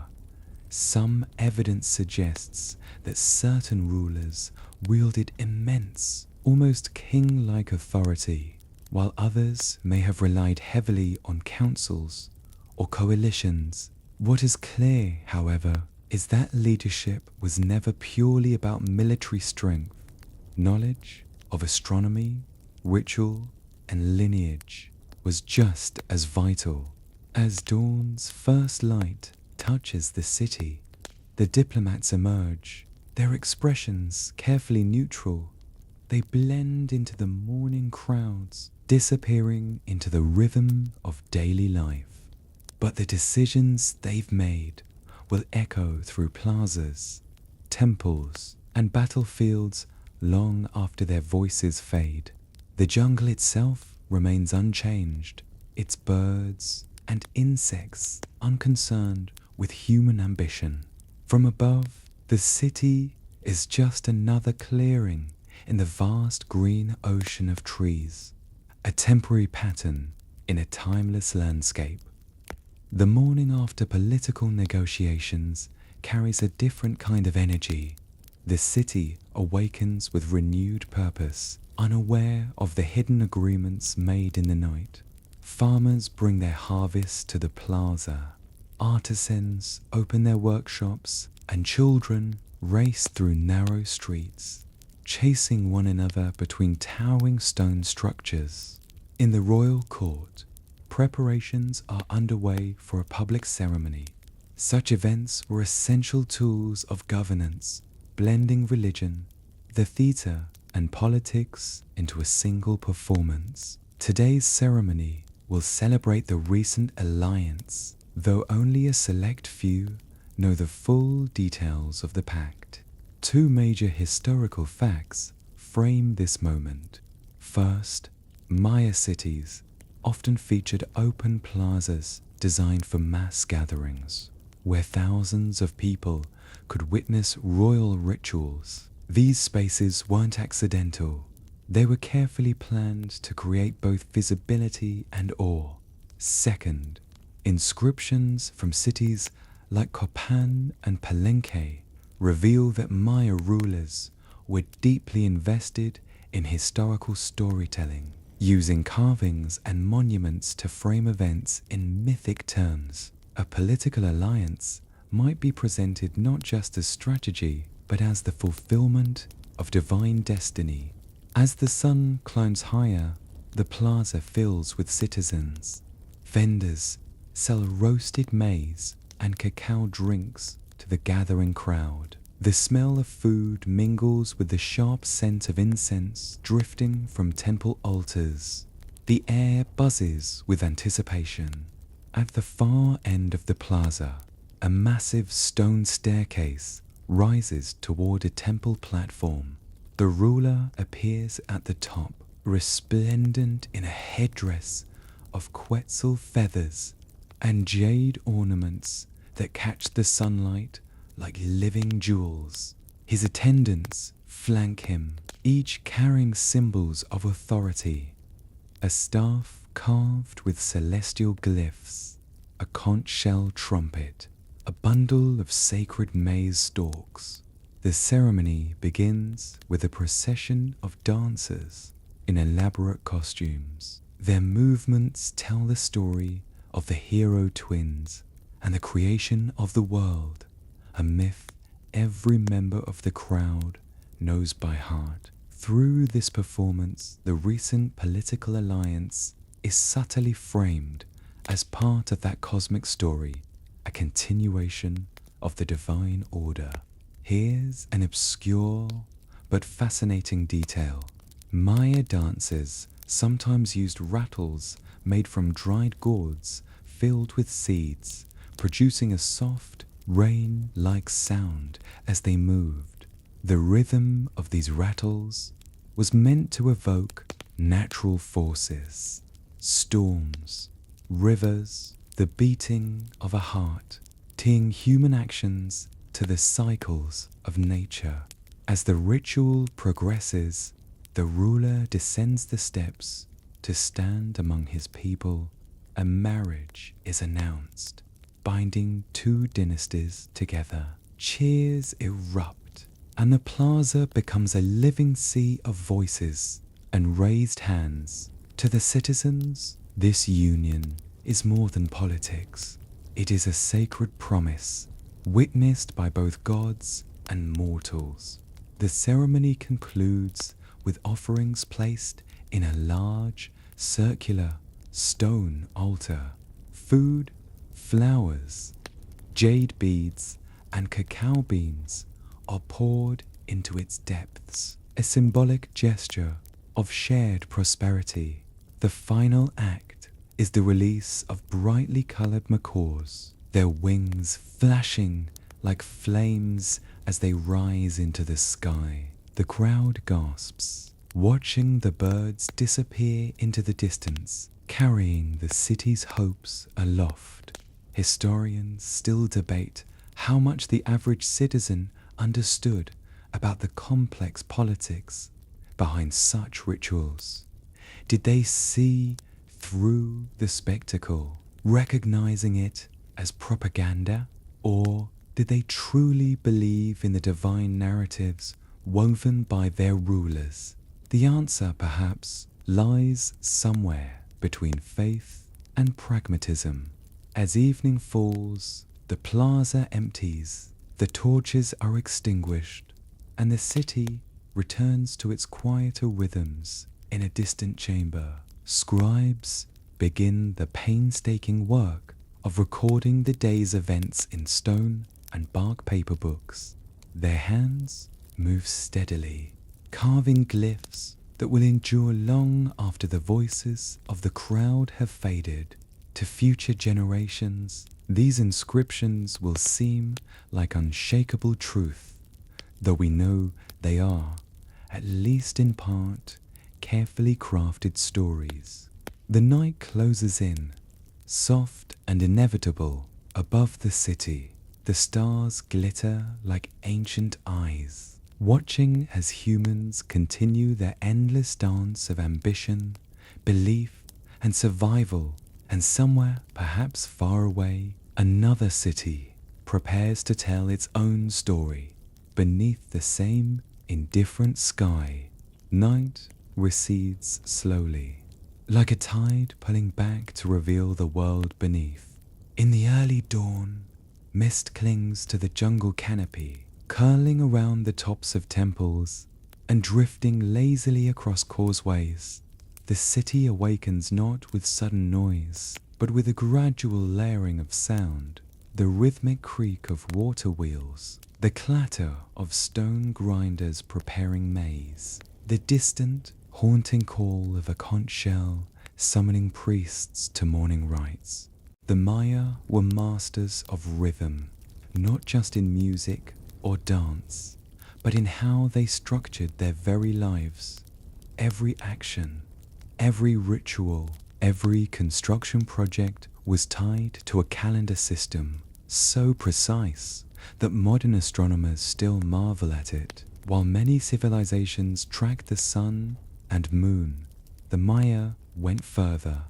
[SPEAKER 1] Some evidence suggests that certain rulers wielded immense, almost king-like authority, while others may have relied heavily on councils or coalitions. What is clear, however, is that leadership was never purely about military strength. Knowledge of astronomy, ritual, and lineage was just as vital. As dawn's first light touches the city, the diplomats emerge, their expressions carefully neutral. They blend into the morning crowds, disappearing into the rhythm of daily life. But the decisions they've made will echo through plazas, temples, and battlefields long after their voices fade. The jungle itself remains unchanged, its birds and insects unconcerned with human ambition. From above, the city is just another clearing in the vast green ocean of trees, a temporary pattern in a timeless landscape. The morning after political negotiations carries a different kind of energy. The city awakens with renewed purpose, unaware of the hidden agreements made in the night. Farmers bring their harvests to the plaza, artisans open their workshops, and children race through narrow streets, chasing one another between towering stone structures. In the royal court, preparations are underway for a public ceremony. Such events were essential tools of governance, blending religion, the theatre, and politics into a single performance. Today's ceremony will celebrate the recent alliance, though only a select few know the full details of the pact. Two major historical facts frame this moment. First, Maya cities often featured open plazas designed for mass gatherings, where thousands of people could witness royal rituals. These spaces weren't accidental. They were carefully planned to create both visibility and awe. Second, inscriptions from cities like Copan and Palenque reveal that Maya rulers were deeply invested in historical storytelling, using carvings and monuments to frame events in mythic terms. A political alliance might be presented not just as strategy, but as the fulfillment of divine destiny. As the sun climbs higher, the plaza fills with citizens. Vendors sell roasted maize and cacao drinks to the gathering crowd. The smell of food mingles with the sharp scent of incense drifting from temple altars. The air buzzes with anticipation. At the far end of the plaza, a massive stone staircase rises toward a temple platform. The ruler appears at the top, resplendent in a headdress of quetzal feathers and jade ornaments that catch the sunlight like living jewels. His attendants flank him, each carrying symbols of authority: a staff carved with celestial glyphs, a conch shell trumpet, a bundle of sacred maize stalks. The ceremony begins with a procession of dancers in elaborate costumes. Their movements tell the story of the hero twins and the creation of the world, a myth every member of the crowd knows by heart. Through this performance, the recent political alliance is subtly framed as part of that cosmic story, a continuation of the divine order. Here's an obscure but fascinating detail. Maya dancers sometimes used rattles made from dried gourds filled with seeds, producing a soft, rain-like sound as they moved. The rhythm of these rattles was meant to evoke natural forces, storms, rivers, the beating of a heart, tying human actions to the cycles of nature. As the ritual progresses, the ruler descends the steps, to stand among his people, a marriage is announced, binding two dynasties together. Cheers erupt, and the plaza becomes a living sea of voices and raised hands. To the citizens, this union is more than politics. It is a sacred promise, witnessed by both gods and mortals. The ceremony concludes with offerings placed in a large, circular stone altar. Food, flowers, jade beads, and cacao beans are poured into its depths, a symbolic gesture of shared prosperity. The final act is the release of brightly colored macaws, their wings flashing like flames as they rise into the sky. The crowd gasps, watching the birds disappear into the distance, carrying the city's hopes aloft. Historians still debate how much the average citizen understood about the complex politics behind such rituals. Did they see through the spectacle, recognizing it as propaganda, or did they truly believe in the divine narratives woven by their rulers? The answer, perhaps, lies somewhere between faith and pragmatism. As evening falls, the plaza empties, the torches are extinguished, and the city returns to its quieter rhythms. In a distant chamber, scribes begin the painstaking work of recording the day's events in stone and bark paper books. Their hands move steadily, carving glyphs that will endure long after the voices of the crowd have faded. To future generations, these inscriptions will seem like unshakable truth, though we know they are, at least in part, carefully crafted stories. The night closes in, soft and inevitable, above the city. The stars glitter like ancient eyes, watching as humans continue their endless dance of ambition, belief, and survival. And somewhere, perhaps far away, another city prepares to tell its own story beneath the same indifferent sky. Night recedes slowly, like a tide pulling back to reveal the world beneath. In the early dawn, mist clings to the jungle canopy, curling around the tops of temples and drifting lazily across causeways. The city awakens not with sudden noise, but with a gradual layering of sound. The rhythmic creak of water wheels, the clatter of stone grinders preparing maize, the distant, haunting call of a conch shell summoning priests to morning rites. The Maya were masters of rhythm, not just in music or dance, but in how they structured their very lives. Every action, every ritual, every construction project was tied to a calendar system so precise that modern astronomers still marvel at it. While many civilizations tracked the sun and moon, the Maya went further,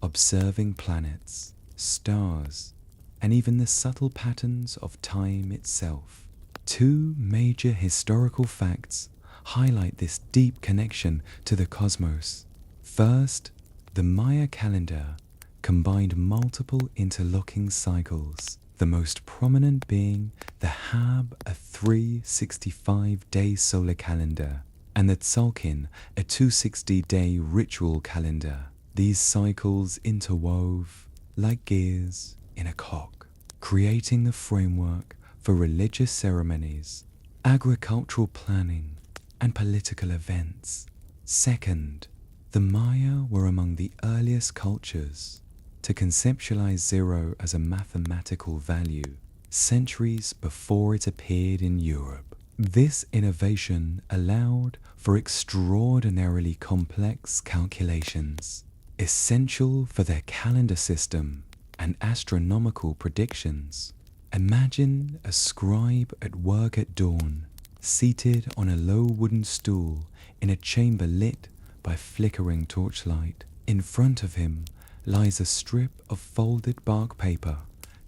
[SPEAKER 1] observing planets, stars, and even the subtle patterns of time itself. Two major historical facts highlight this deep connection to the cosmos. First, the Maya calendar combined multiple interlocking cycles, the most prominent being the Hab, a 365-day solar calendar, and the Tzolk'in, a 260-day ritual calendar. These cycles interwove like gears in a clock, creating the framework for religious ceremonies, agricultural planning, and political events. Second, the Maya were among the earliest cultures to conceptualize zero as a mathematical value, centuries before it appeared in Europe. This innovation allowed for extraordinarily complex calculations, essential for their calendar system and astronomical predictions. Imagine a scribe at work at dawn, seated on a low wooden stool in a chamber lit by flickering torchlight. In front of him lies a strip of folded bark paper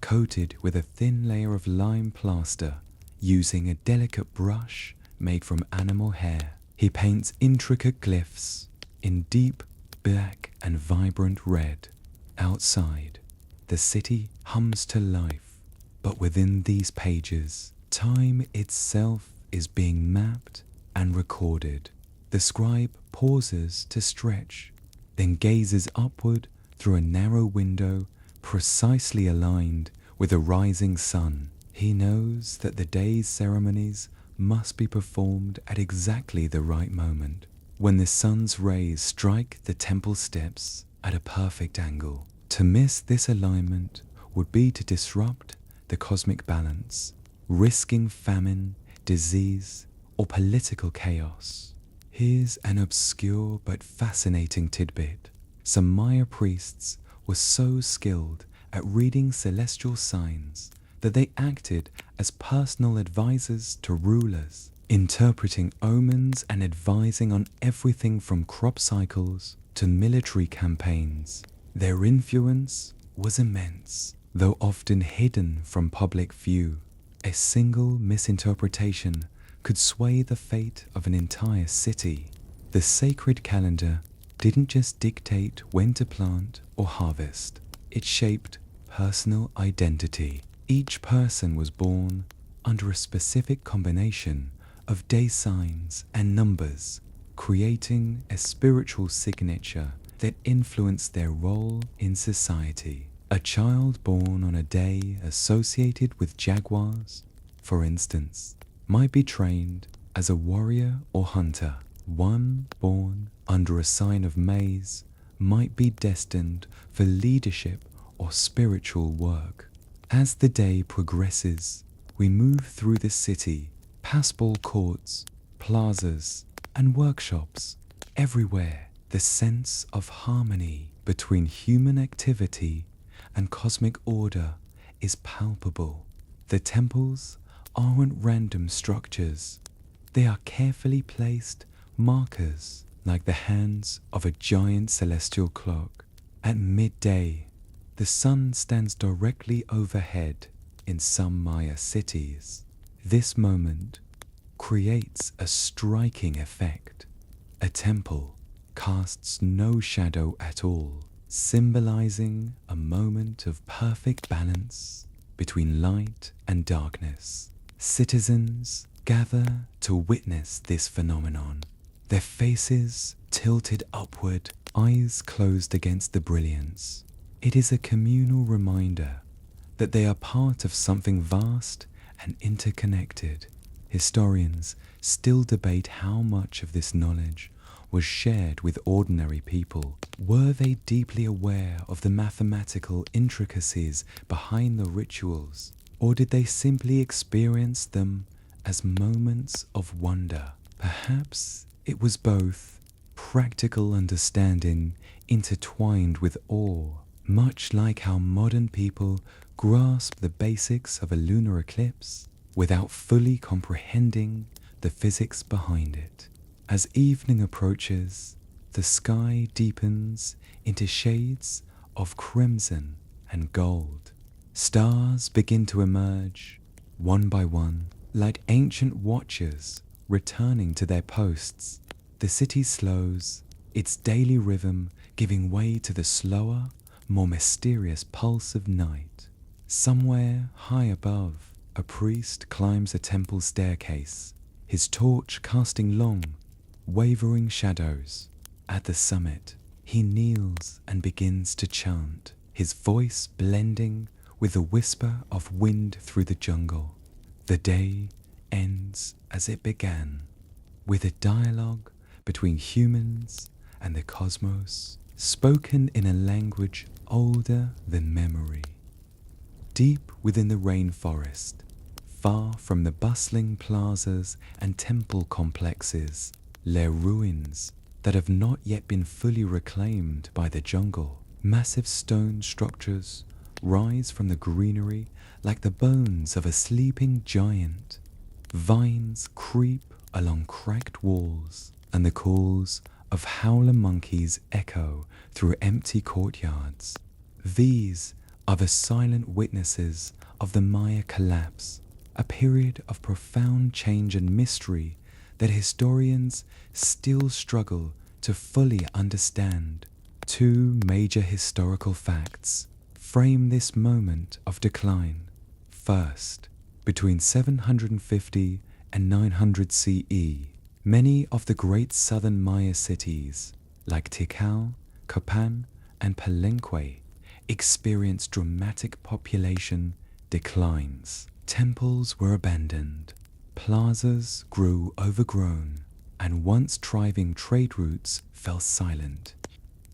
[SPEAKER 1] coated with a thin layer of lime plaster. Using a delicate brush made from animal hair, he paints intricate glyphs in deep black and vibrant red. Outside, the city hums to life, but within these pages, time itself is being mapped and recorded. The scribe pauses to stretch, then gazes upward through a narrow window precisely aligned with the rising sun. He knows that the day's ceremonies must be performed at exactly the right moment, when the sun's rays strike the temple steps at a perfect angle. To miss this alignment would be to disrupt the cosmic balance, risking famine, disease, or political chaos. Here's an obscure but fascinating tidbit. Some Maya priests were so skilled at reading celestial signs that they acted as personal advisors to rulers, interpreting omens and advising on everything from crop cycles to military campaigns. Their influence was immense, though often hidden from public view. A single misinterpretation could sway the fate of an entire city. The sacred calendar didn't just dictate when to plant or harvest, it shaped personal identity. Each person was born under a specific combination of day signs and numbers, creating a spiritual signature that influenced their role in society. A child born on a day associated with jaguars, for instance, might be trained as a warrior or hunter. One born under a sign of maize might be destined for leadership or spiritual work. As the day progresses, we move through the city, past ball courts, plazas, and workshops. Everywhere, the sense of harmony between human activity and cosmic order is palpable. The temples aren't random structures. They are carefully placed markers like the hands of a giant celestial clock. At midday, the sun stands directly overhead in some Maya cities. This moment creates a striking effect. A temple casts no shadow at all, symbolizing a moment of perfect balance between light and darkness. Citizens gather to witness this phenomenon, their faces tilted upward, eyes closed against the brilliance. It is a communal reminder that they are part of something vast and interconnected. Historians still debate how much of this knowledge was shared with ordinary people. Were they deeply aware of the mathematical intricacies behind the rituals, or did they simply experience them as moments of wonder? Perhaps it was both, practical understanding intertwined with awe, much like how modern people grasp the basics of a lunar eclipse without fully comprehending the physics behind it. As evening approaches, the sky deepens into shades of crimson and gold. Stars begin to emerge, one by one, like ancient watchers returning to their posts. The city slows, its daily rhythm giving way to the slower, more mysterious pulse of night. Somewhere high above, a priest climbs a temple staircase, his torch casting long, wavering shadows. At the summit, he kneels and begins to chant, his voice blending with the whisper of wind through the jungle. The day ends as it began, with a dialogue between humans and the cosmos, spoken in a language older than memory. Deep within the rainforest, far from the bustling plazas and temple complexes, lay ruins that have not yet been fully reclaimed by the jungle. Massive stone structures rise from the greenery like the bones of a sleeping giant. Vines creep along cracked walls, and the calls of howler monkeys echo through empty courtyards. These are the silent witnesses of the Maya collapse, a period of profound change and mystery that historians still struggle to fully understand. Two major historical facts frame this moment of decline. First, between 750 and 900 CE, many of the great southern Maya cities, like Tikal, Copan, and Palenque, experienced dramatic population declines. Temples were abandoned, plazas grew overgrown, and once thriving trade routes fell silent.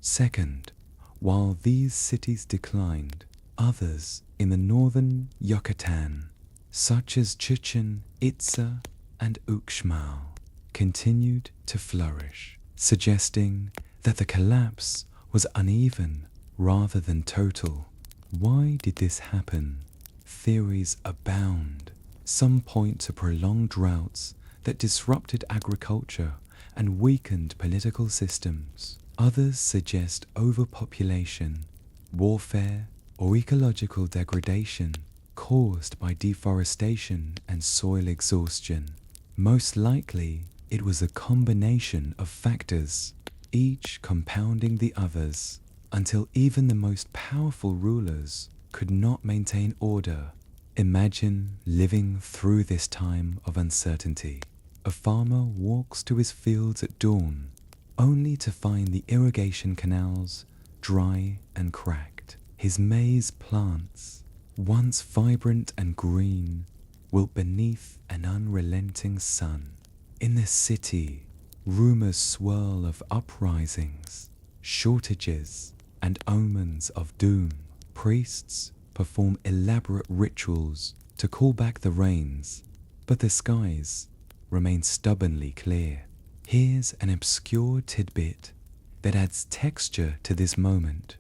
[SPEAKER 1] Second, while these cities declined, others in the northern Yucatan, such as Chichen Itza and Uxmal, continued to flourish, suggesting that the collapse was uneven rather than total. Why did this happen? Theories abound. Some point to prolonged droughts that disrupted agriculture and weakened political systems. Others suggest overpopulation, warfare, or ecological degradation caused by deforestation and soil exhaustion. Most likely, it was a combination of factors, each compounding the others, until even the most powerful rulers could not maintain order. Imagine living through this time of uncertainty. A farmer walks to his fields at dawn, only to find the irrigation canals dry and cracked. His maize plants, once vibrant and green, wilt beneath an unrelenting sun. In the city, rumors swirl of uprisings, shortages, and omens of doom. Priests perform elaborate rituals to call back the rains, but the skies remain stubbornly clear. Here's an obscure tidbit that adds texture to this moment.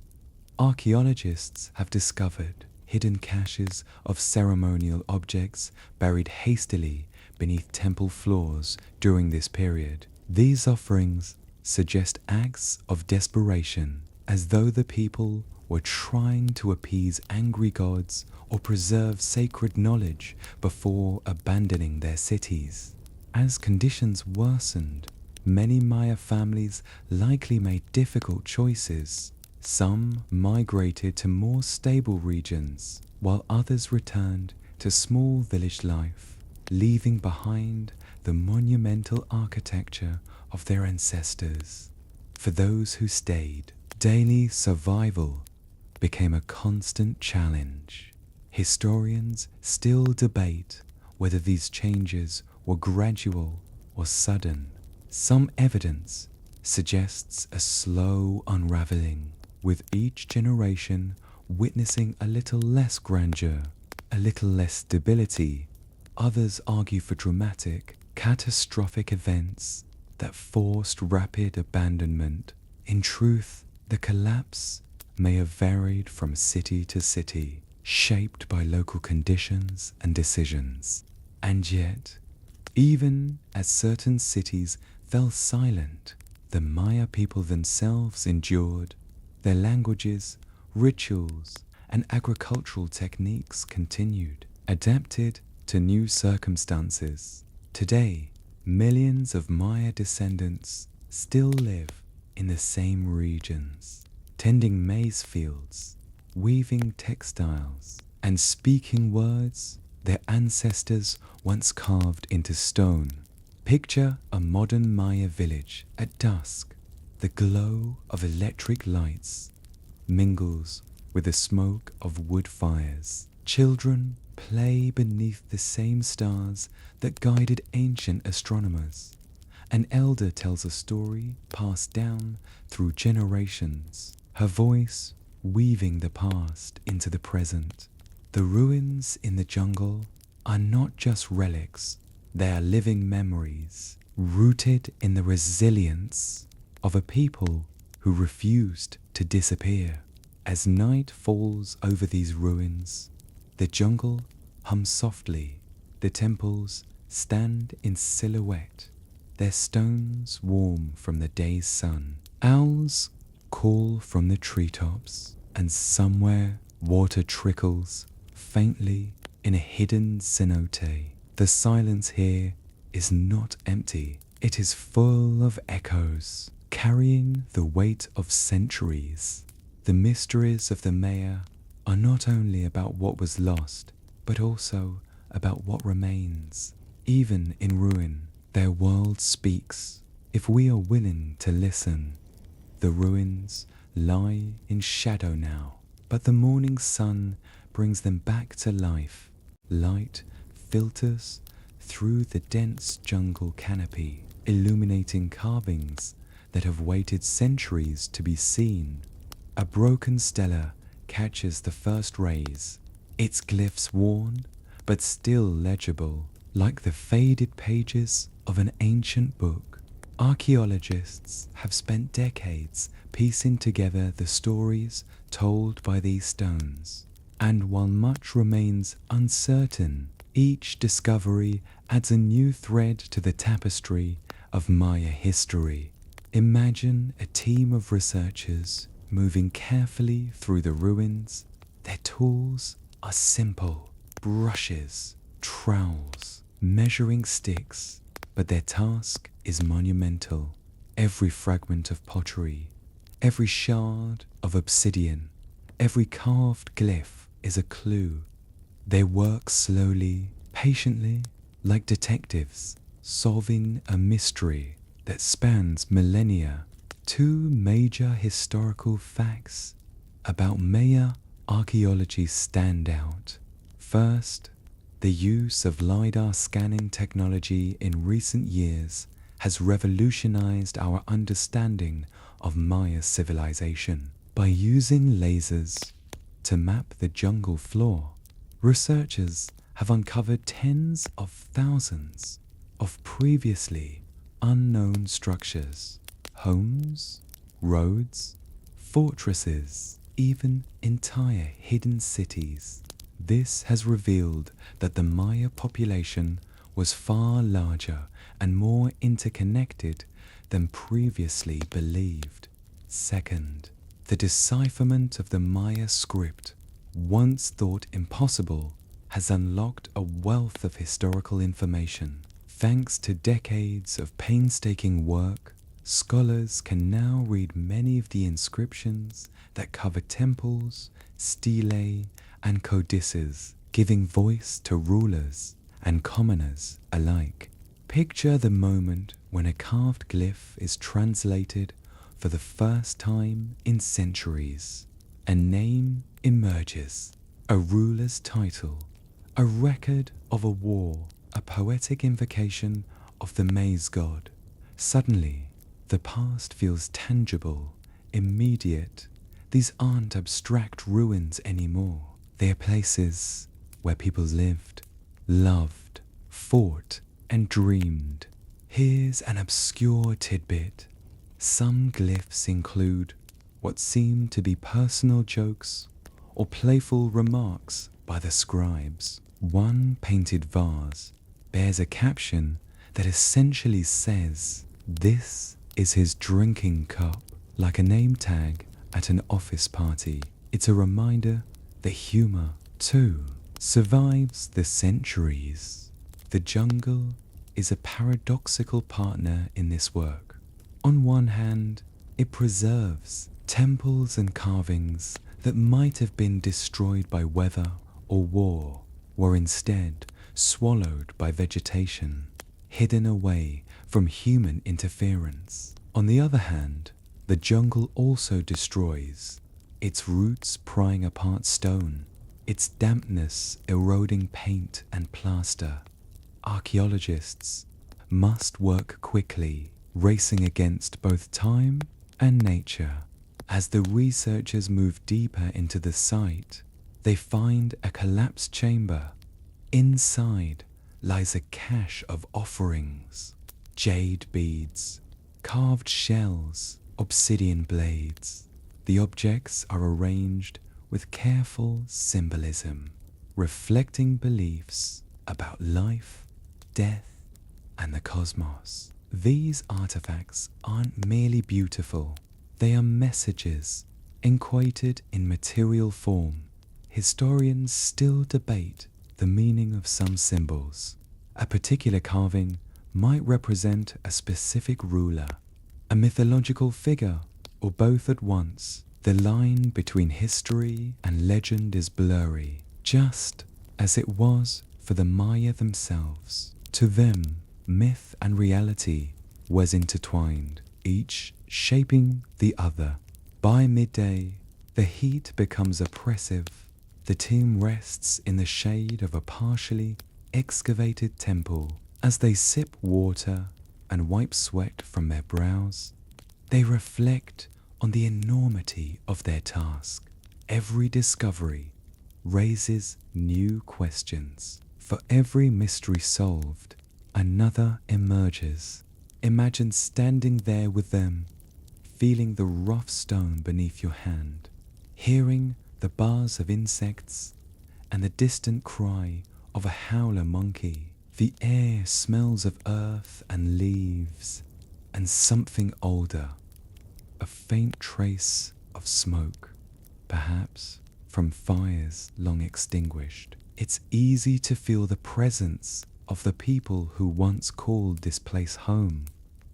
[SPEAKER 1] Archaeologists have discovered hidden caches of ceremonial objects buried hastily beneath temple floors during this period. These offerings suggest acts of desperation, as though the people were trying to appease angry gods or preserve sacred knowledge before abandoning their cities. As conditions worsened, many Maya families likely made difficult choices. Some migrated to more stable regions, while others returned to small village life, leaving behind the monumental architecture of their ancestors. For those who stayed, daily survival became a constant challenge. Historians still debate whether these changes were gradual or sudden. Some evidence suggests a slow unraveling, with each generation witnessing a little less grandeur, a little less stability. Others argue for dramatic, catastrophic events that forced rapid abandonment. In truth, the collapse may have varied from city to city, shaped by local conditions and decisions. And yet, even as certain cities fell silent, the Maya people themselves endured. Their languages, rituals, and agricultural techniques continued, adapted to new circumstances. Today, millions of Maya descendants still live in the same regions, tending maize fields, weaving textiles, and speaking words their ancestors once carved into stone. Picture a modern Maya village at dusk. The glow of electric lights mingles with the smoke of wood fires. Children play beneath the same stars that guided ancient astronomers. An elder tells a story passed down through generations, her voice weaving the past into the present. The ruins in the jungle are not just relics, they are living memories, rooted in the resilience of a people who refused to disappear. As night falls over these ruins, the jungle hums softly, the temples stand in silhouette, their stones warm from the day's sun. Owls call from the treetops, and somewhere water trickles faintly in a hidden cenote. The silence here is not empty, it is full of echoes, carrying the weight of centuries. The mysteries of the Maya are not only about what was lost, but also about what remains. Even in ruin, their world speaks, if we are willing to listen. The ruins lie in shadow now, but the morning sun brings them back to life. Light filters through the dense jungle canopy, illuminating carvings that have waited centuries to be seen. A broken stela catches the first rays, its glyphs worn but still legible, like the faded pages of an ancient book. Archaeologists have spent decades piecing together the stories told by these stones, and while much remains uncertain, each discovery adds a new thread to the tapestry of Maya history. Imagine a team of researchers moving carefully through the ruins. Their tools are simple: brushes, trowels, measuring sticks, but their task is monumental. Every fragment of pottery, every shard of obsidian, every carved glyph is a clue. They work slowly, patiently, like detectives, solving a mystery that spans millennia. Two major historical facts about Maya archaeology stand out. First, the use of LiDAR scanning technology in recent years has revolutionized our understanding of Maya civilization. By using lasers to map the jungle floor, researchers have uncovered tens of thousands of previously unknown structures, homes, roads, fortresses, even entire hidden cities. This has revealed that the Maya population was far larger and more interconnected than previously believed. Second, the decipherment of the Maya script, once thought impossible, has unlocked a wealth of historical information. Thanks to decades of painstaking work, scholars can now read many of the inscriptions that cover temples, stelae, and codices, giving voice to rulers and commoners alike. Picture the moment when a carved glyph is translated for the first time in centuries. A name emerges, a ruler's title, a record of a war, a poetic invocation of the maize god. Suddenly, the past feels tangible, immediate. These aren't abstract ruins anymore. They are places where people lived, loved, fought, and dreamed. Here's an obscure tidbit. Some glyphs include what seem to be personal jokes or playful remarks by the scribes. One painted vase bears a caption that essentially says, "This is his drinking cup," like a name tag at an office party. It's a reminder that humor, too, survives the centuries. The jungle is a paradoxical partner in this work. On one hand, it preserves temples and carvings that might have been destroyed by weather or war, were instead swallowed by vegetation, hidden away from human interference. On the other hand, the jungle also destroys, its roots prying apart stone, its dampness eroding paint and plaster. Archaeologists must work quickly, racing against both time and nature. As the researchers move deeper into the site, they find a collapsed chamber. Inside lies a cache of offerings, jade beads, carved shells, obsidian blades. The objects are arranged with careful symbolism, reflecting beliefs about life, death, and the cosmos. These artifacts aren't merely beautiful, they are messages encoded in material form. Historians still debate the meaning of some symbols. A particular carving might represent a specific ruler, a mythological figure, or both at once. The line between history and legend is blurry, just as it was for the Maya themselves. To them, myth and reality was intertwined, each shaping the other. By midday, the heat becomes oppressive. The team rests in the shade of a partially excavated temple. As they sip water and wipe sweat from their brows, they reflect on the enormity of their task. Every discovery raises new questions. For every mystery solved, another emerges. Imagine standing there with them, feeling the rough stone beneath your hand, hearing the buzz of insects and the distant cry of a howler monkey. The air smells of earth and leaves and something older, a faint trace of smoke, perhaps from fires long extinguished. It's easy to feel the presence of the people who once called this place home.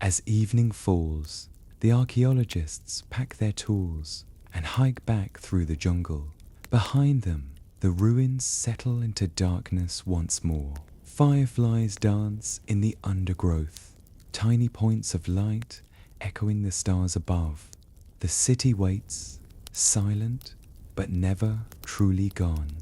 [SPEAKER 1] As evening falls, the archaeologists pack their tools and hike back through the jungle. Behind them, the ruins settle into darkness once more. Fireflies dance in the undergrowth, tiny points of light echoing the stars above. The city waits, silent but never truly gone,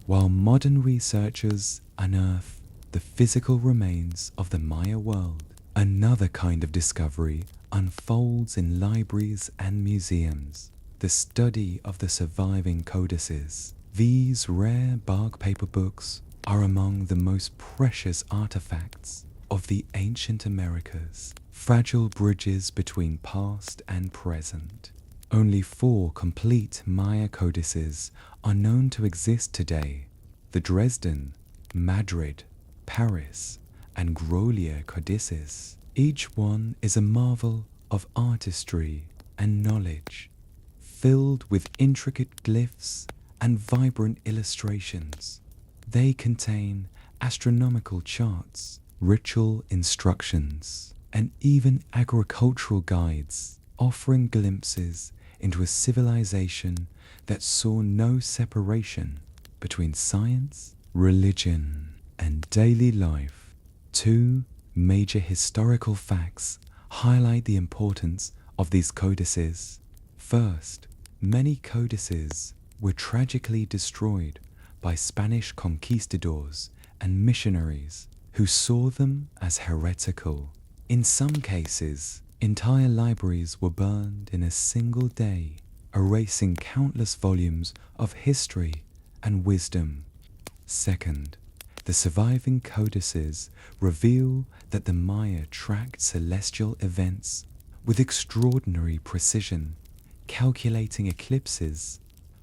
[SPEAKER 1] while modern researchers unearth the physical remains of the Maya world. Another kind of discovery unfolds in libraries and museums, the study of the surviving codices. These rare bark paper books are among the most precious artifacts of the ancient Americas, fragile bridges between past and present. Only 4 complete Maya codices are known to exist today: the Dresden, Madrid, Paris, and Grolier codices. Each one is a marvel of artistry and knowledge, filled with intricate glyphs and vibrant illustrations. They contain astronomical charts, ritual instructions, and even agricultural guides, offering glimpses into a civilization that saw no separation between science, religion, and daily life. 2 major historical facts highlight the importance of these codices. First, many codices were tragically destroyed by Spanish conquistadors and missionaries who saw them as heretical. In some cases, entire libraries were burned in a single day, erasing countless volumes of history and wisdom. Second, the surviving codices reveal that the Maya tracked celestial events with extraordinary precision, calculating eclipses,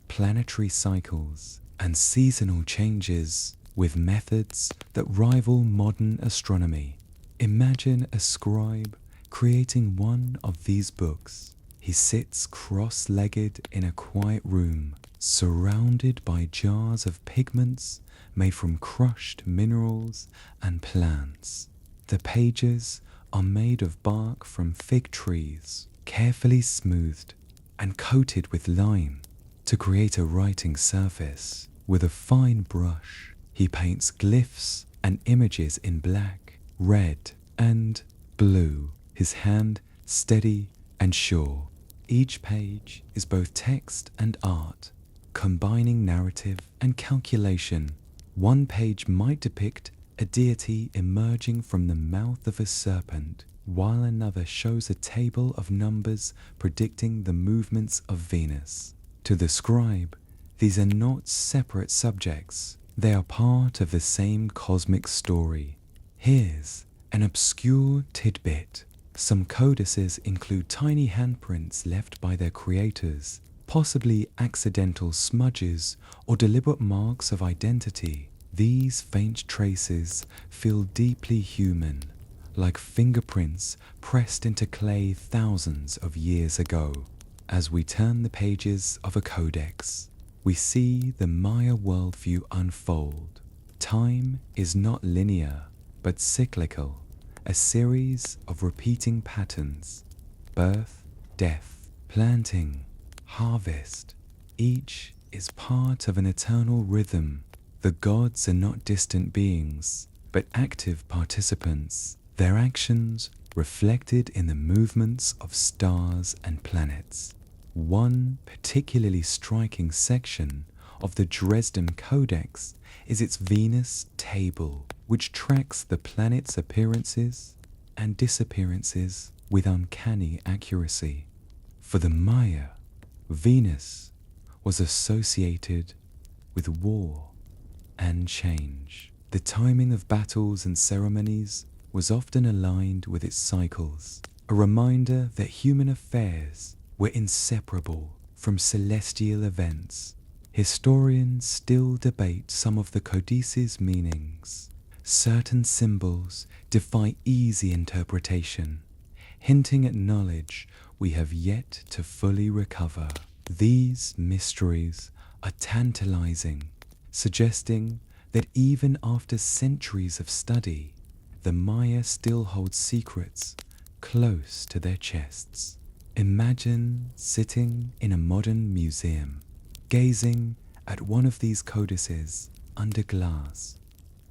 [SPEAKER 1] planetary cycles, and seasonal changes with methods that rival modern astronomy. Imagine a scribe creating one of these books. He sits cross-legged in a quiet room, surrounded by jars of pigments made from crushed minerals and plants. The pages are made of bark from fig trees, carefully smoothed and coated with lime to create a writing surface. With a fine brush, he paints glyphs and images in black, red, and blue, his hand steady and sure. Each page is both text and art, combining narrative and calculation. One page might depict a deity emerging from the mouth of a serpent, while another shows a table of numbers predicting the movements of Venus. To the scribe, these are not separate subjects, they are part of the same cosmic story. Here's an obscure tidbit. Some codices include tiny handprints left by their creators, possibly accidental smudges or deliberate marks of identity. These faint traces feel deeply human, like fingerprints pressed into clay thousands of years ago. As we turn the pages of a codex, we see the Maya worldview unfold. Time is not linear, but cyclical, a series of repeating patterns: birth, death, planting, harvest. Each is part of an eternal rhythm. The gods are not distant beings, but active participants, their actions reflected in the movements of stars and planets. One particularly striking section of the Dresden Codex is its Venus table, which tracks the planet's appearances and disappearances with uncanny accuracy. For the Maya, Venus was associated with war and change. The timing of battles and ceremonies was often aligned with its cycles, a reminder that human affairs were inseparable from celestial events. Historians still debate some of the codice's meanings. Certain symbols defy easy interpretation, hinting at knowledge we have yet to fully recover. These mysteries are tantalizing, suggesting that even after centuries of study, the Maya still hold secrets close to their chests. Imagine sitting in a modern museum, gazing at one of these codices under glass.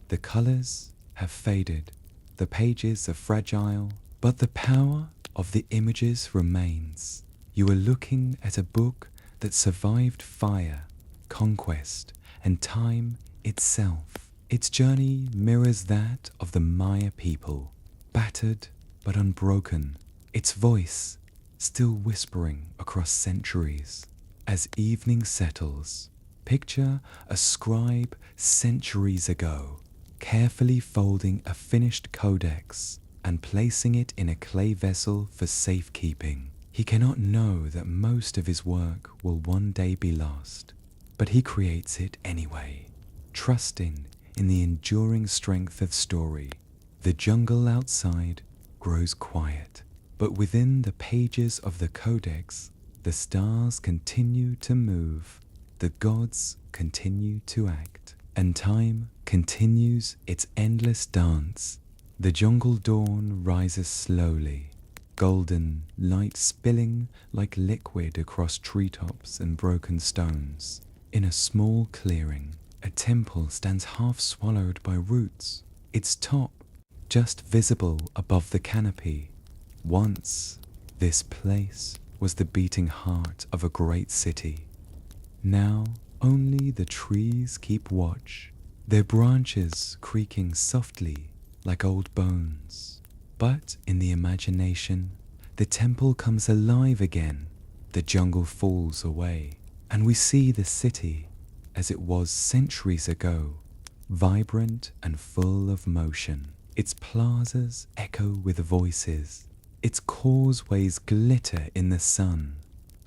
[SPEAKER 1] The colors have faded, the pages are fragile, but the power of the images remains. You are looking at a book that survived fire, conquest, and time itself. Its journey mirrors that of the Maya people, battered but unbroken, its voice still whispering across centuries. As evening settles, picture a scribe centuries ago, carefully folding a finished codex and placing it in a clay vessel for safekeeping. He cannot know that most of his work will one day be lost, but he creates it anyway, trusting in the enduring strength of story. The jungle outside grows quiet, but within the pages of the codex, the stars continue to move, the gods continue to act, and time continues its endless dance. The jungle dawn rises slowly, golden light spilling like liquid across treetops and broken stones. In a small clearing, a temple stands half swallowed by roots, its top just visible above the canopy. Once, this place was the beating heart of a great city. Now, only the trees keep watch, their branches creaking softly like old bones. But in the imagination, the temple comes alive again, the jungle falls away, and we see the city as it was centuries ago, vibrant and full of motion. Its plazas echo with voices, its causeways glitter in the sun,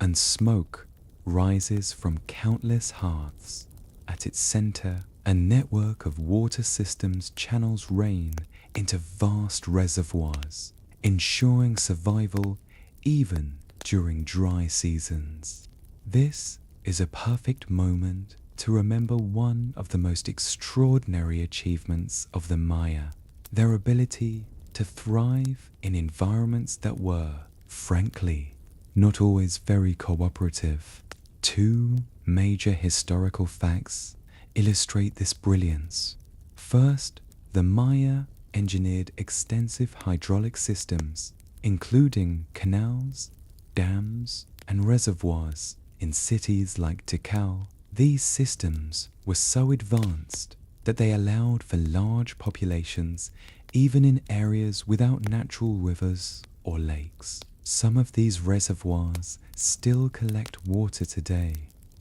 [SPEAKER 1] and smoke rises from countless hearths. At its center, a network of water systems channels rain into vast reservoirs, ensuring survival even during dry seasons. This is a perfect moment to remember one of the most extraordinary achievements of the Maya, their ability to thrive in environments that were, frankly, not always very cooperative. Two major historical facts illustrate this brilliance. First, the Maya engineered extensive hydraulic systems, including canals, dams, and reservoirs in cities like Tikal. These systems were so advanced that they allowed for large populations even in areas without natural rivers or lakes. Some of these reservoirs still collect water today,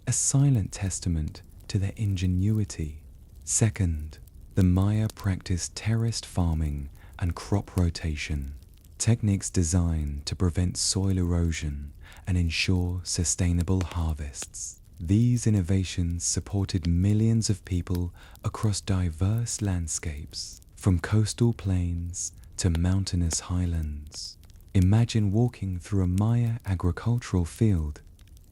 [SPEAKER 1] a silent testament to their ingenuity. Second, the Maya practiced terraced farming and crop rotation, techniques designed to prevent soil erosion and ensure sustainable harvests. These innovations supported millions of people across diverse landscapes, from coastal plains to mountainous highlands. Imagine walking through a Maya agricultural field.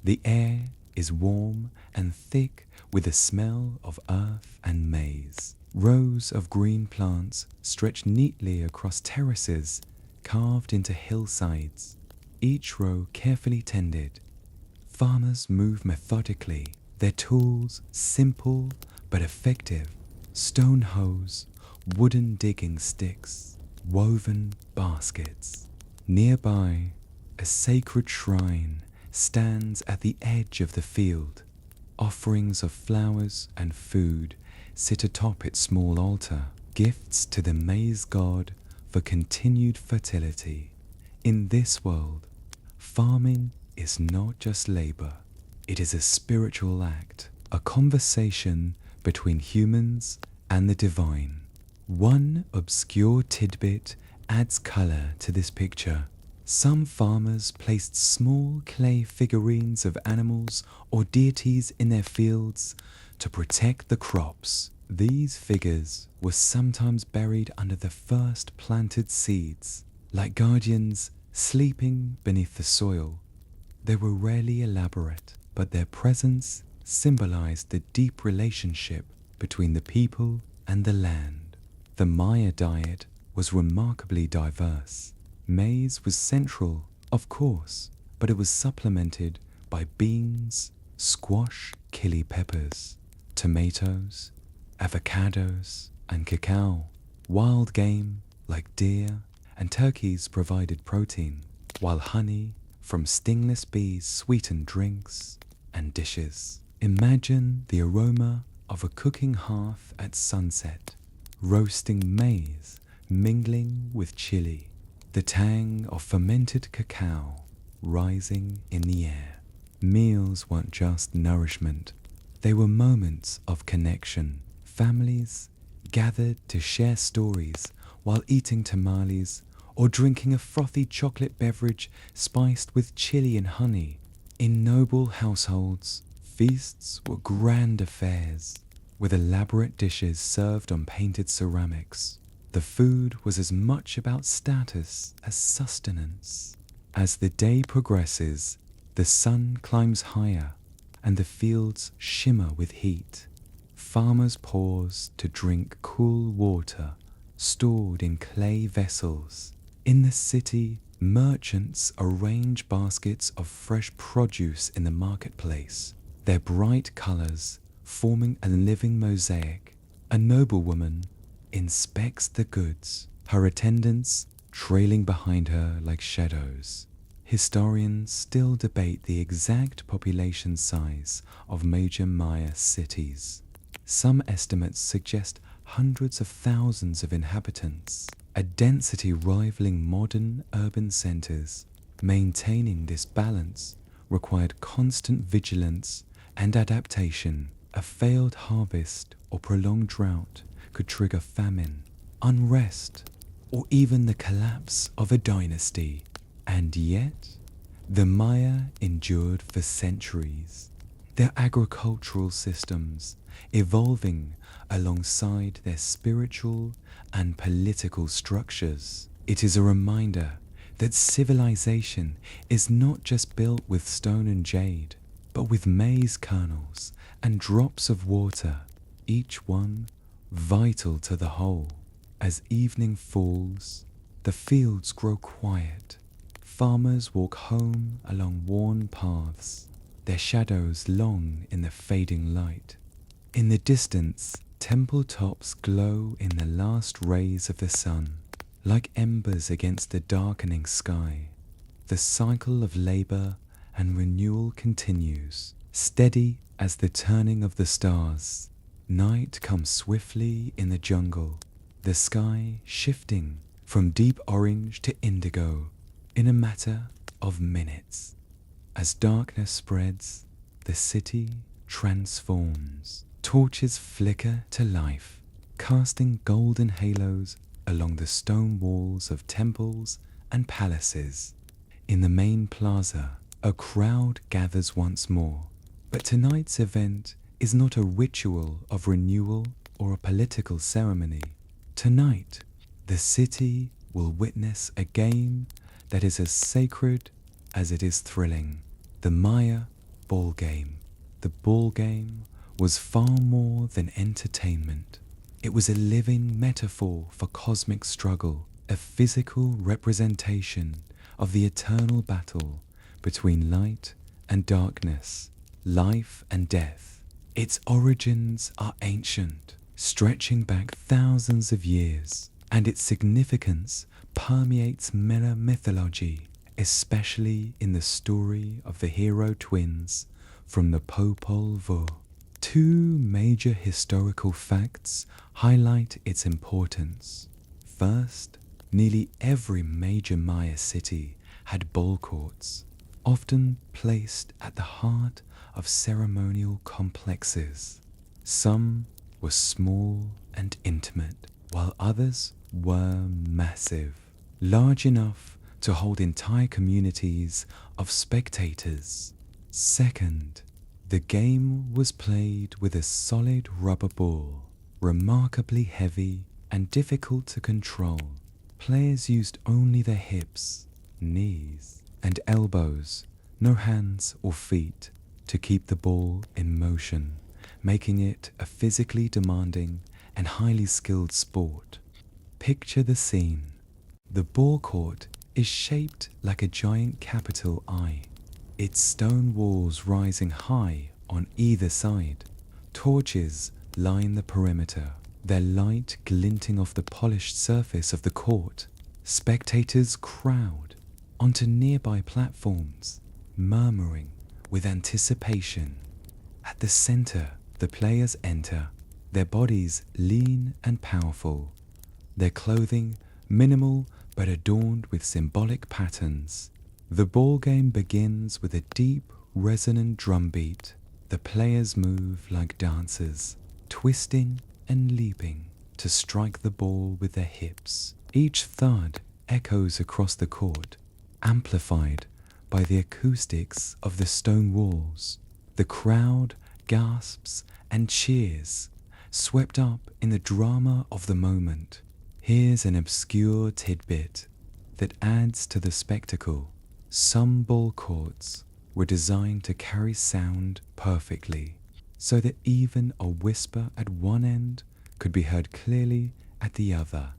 [SPEAKER 1] The air is warm and thick with the smell of earth and maize. Rows of green plants stretch neatly across terraces carved into hillsides, each row carefully tended. Farmers move methodically, their tools simple but effective. Stone hoes, wooden digging sticks, woven baskets. Nearby, a sacred shrine stands at the edge of the field. Offerings of flowers and food sit atop its small altar, gifts to the maize god for continued fertility. In this world, farming is not just labor, it is a spiritual act, a conversation between humans and the divine. One obscure tidbit adds color to this picture. Some farmers placed small clay figurines of animals or deities in their fields to protect the crops. These figures were sometimes buried under the first planted seeds, like guardians sleeping beneath the soil. They were rarely elaborate, but their presence symbolized the deep relationship between the people and the land. The Maya diet was remarkably diverse. Maize was central, of course, but it was supplemented by beans, squash, chili peppers, tomatoes, avocados, and cacao. Wild game like deer and turkeys provided protein, while honey from stingless bees sweetened drinks and dishes. Imagine the aroma of a cooking hearth at sunset, roasting maize mingling with chili, the tang of fermented cacao rising in the air. Meals weren't just nourishment, they were moments of connection. Families gathered to share stories while eating tamales or drinking a frothy chocolate beverage spiced with chili and honey. In noble households, feasts were grand affairs, with elaborate dishes served on painted ceramics. The food was as much about status as sustenance. As the day progresses, the sun climbs higher and the fields shimmer with heat. Farmers pause to drink cool water stored in clay vessels. In the city, merchants arrange baskets of fresh produce in the marketplace, their bright colors forming a living mosaic. A noblewoman inspects the goods, her attendants trailing behind her like shadows. Historians still debate the exact population size of major Maya cities. Some estimates suggest hundreds of thousands of inhabitants, a density rivaling modern urban centers. Maintaining this balance required constant vigilance and adaptation. A failed harvest or prolonged drought could trigger famine, unrest, or even the collapse of a dynasty. And yet, the Maya endured for centuries, their agricultural systems evolving alongside their spiritual and political structures. It is a reminder that civilization is not just built with stone and jade, but with maize kernels and drops of water, each one vital to the whole. As evening falls, the fields grow quiet. Farmers walk home along worn paths, their shadows long in the fading light. In the distance, temple tops glow in the last rays of the sun, like embers against the darkening sky. The cycle of labor and renewal continues, steady as the turning of the stars. Night comes swiftly in the jungle, the sky shifting from deep orange to indigo in a matter of minutes. As darkness spreads, the city transforms. Torches flicker to life, casting golden halos along the stone walls of temples and palaces. In the main plaza, a crowd gathers once more. But tonight's event is not a ritual of renewal or a political ceremony. Tonight, the city will witness a game that is as sacred as it is thrilling. The Maya ball game. The ball game was far more than entertainment. It was a living metaphor for cosmic struggle, a physical representation of the eternal battle between light and darkness, life and death. Its origins are ancient, stretching back thousands of years, and its significance permeates Maya mythology, especially in the story of the hero twins from the Popol Vuh. Two major historical facts highlight its importance. First, nearly every major Maya city had ball courts, often placed at the heart of ceremonial complexes. Some were small and intimate, while others were massive, large enough to hold entire communities of spectators. Second, the game was played with a solid rubber ball, remarkably heavy and difficult to control. Players used only their hips, knees, and elbows, no hands or feet, to keep the ball in motion, making it a physically demanding and highly skilled sport. Picture the scene. The ball court is shaped like a giant capital I, its stone walls rising high on either side. Torches line the perimeter, their light glinting off the polished surface of the court. Spectators crowd onto nearby platforms, murmuring with anticipation. At the center, the players enter, their bodies lean and powerful, their clothing minimal but adorned with symbolic patterns. The ball game begins with a deep, resonant drum beat. The players move like dancers, twisting and leaping to strike the ball with their hips. Each thud echoes across the court, amplified by the acoustics of the stone walls. The crowd gasps and cheers, swept up in the drama of the moment. Here's an obscure tidbit that adds to the spectacle. Some ball courts were designed to carry sound perfectly, so that even a whisper at one end could be heard clearly at the other.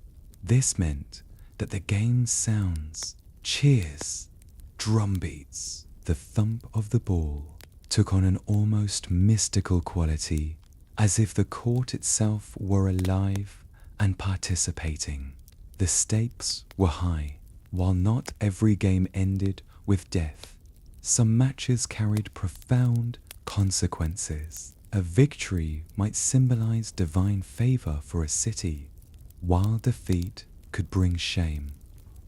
[SPEAKER 1] This meant that the game's sounds, cheers, drum beats, the thump of the ball, took on an almost mystical quality, as if the court itself were alive and participating. The stakes were high. While not every game ended with death, some matches carried profound consequences. A victory might symbolize divine favor for a city, while defeat could bring shame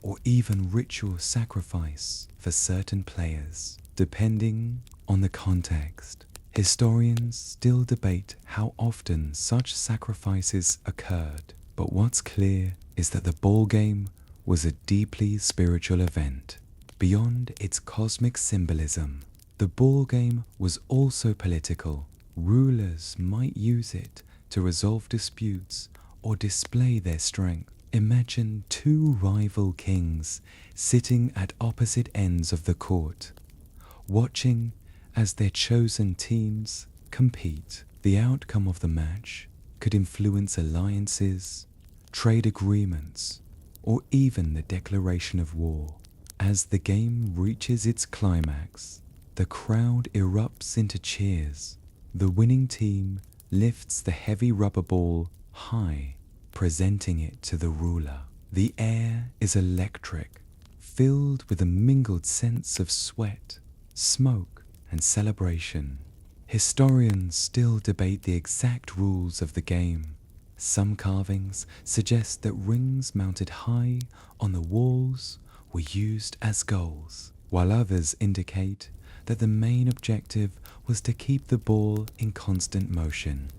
[SPEAKER 1] or even ritual sacrifice for certain players, depending on the context. Historians still debate how often such sacrifices occurred, but what's clear is that the ball game was a deeply spiritual event. Beyond its cosmic symbolism, the ball game was also political. Rulers might use it to resolve disputes or display their strength. Imagine two rival kings sitting at opposite ends of the court, watching as their chosen teams compete. The outcome of the match could influence alliances, trade agreements, or even the declaration of war. As the game reaches its climax, the crowd erupts into cheers. The winning team lifts the heavy rubber ball high, presenting it to the ruler. The air is electric, filled with a mingled sense of sweat, smoke, and celebration. Historians still debate the exact rules of the game. Some carvings suggest that rings mounted high on the walls were used as goals, while others indicate that the main objective was to keep the ball in constant motion.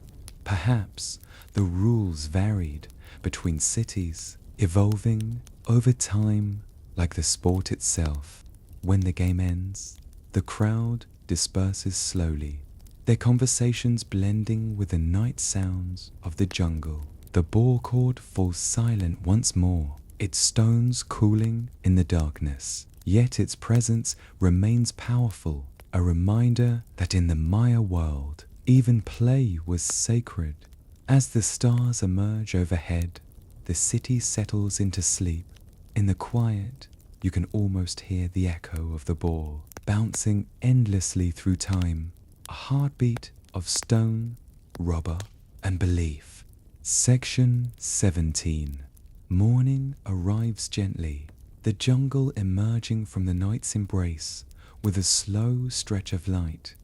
[SPEAKER 1] Perhaps the rules varied between cities, evolving over time like the sport itself. When the game ends, the crowd disperses slowly, their conversations blending with the night sounds of the jungle. The ball court falls silent once more, its stones cooling in the darkness, yet its presence remains powerful, a reminder that in the Maya world, even play was sacred. As the stars emerge overhead, the city settles into sleep. In the quiet, you can almost hear the echo of the ball, bouncing endlessly through time, a heartbeat of stone, rubber, and belief. Section 17. Morning arrives gently, the jungle emerging from the night's embrace with a slow stretch of light.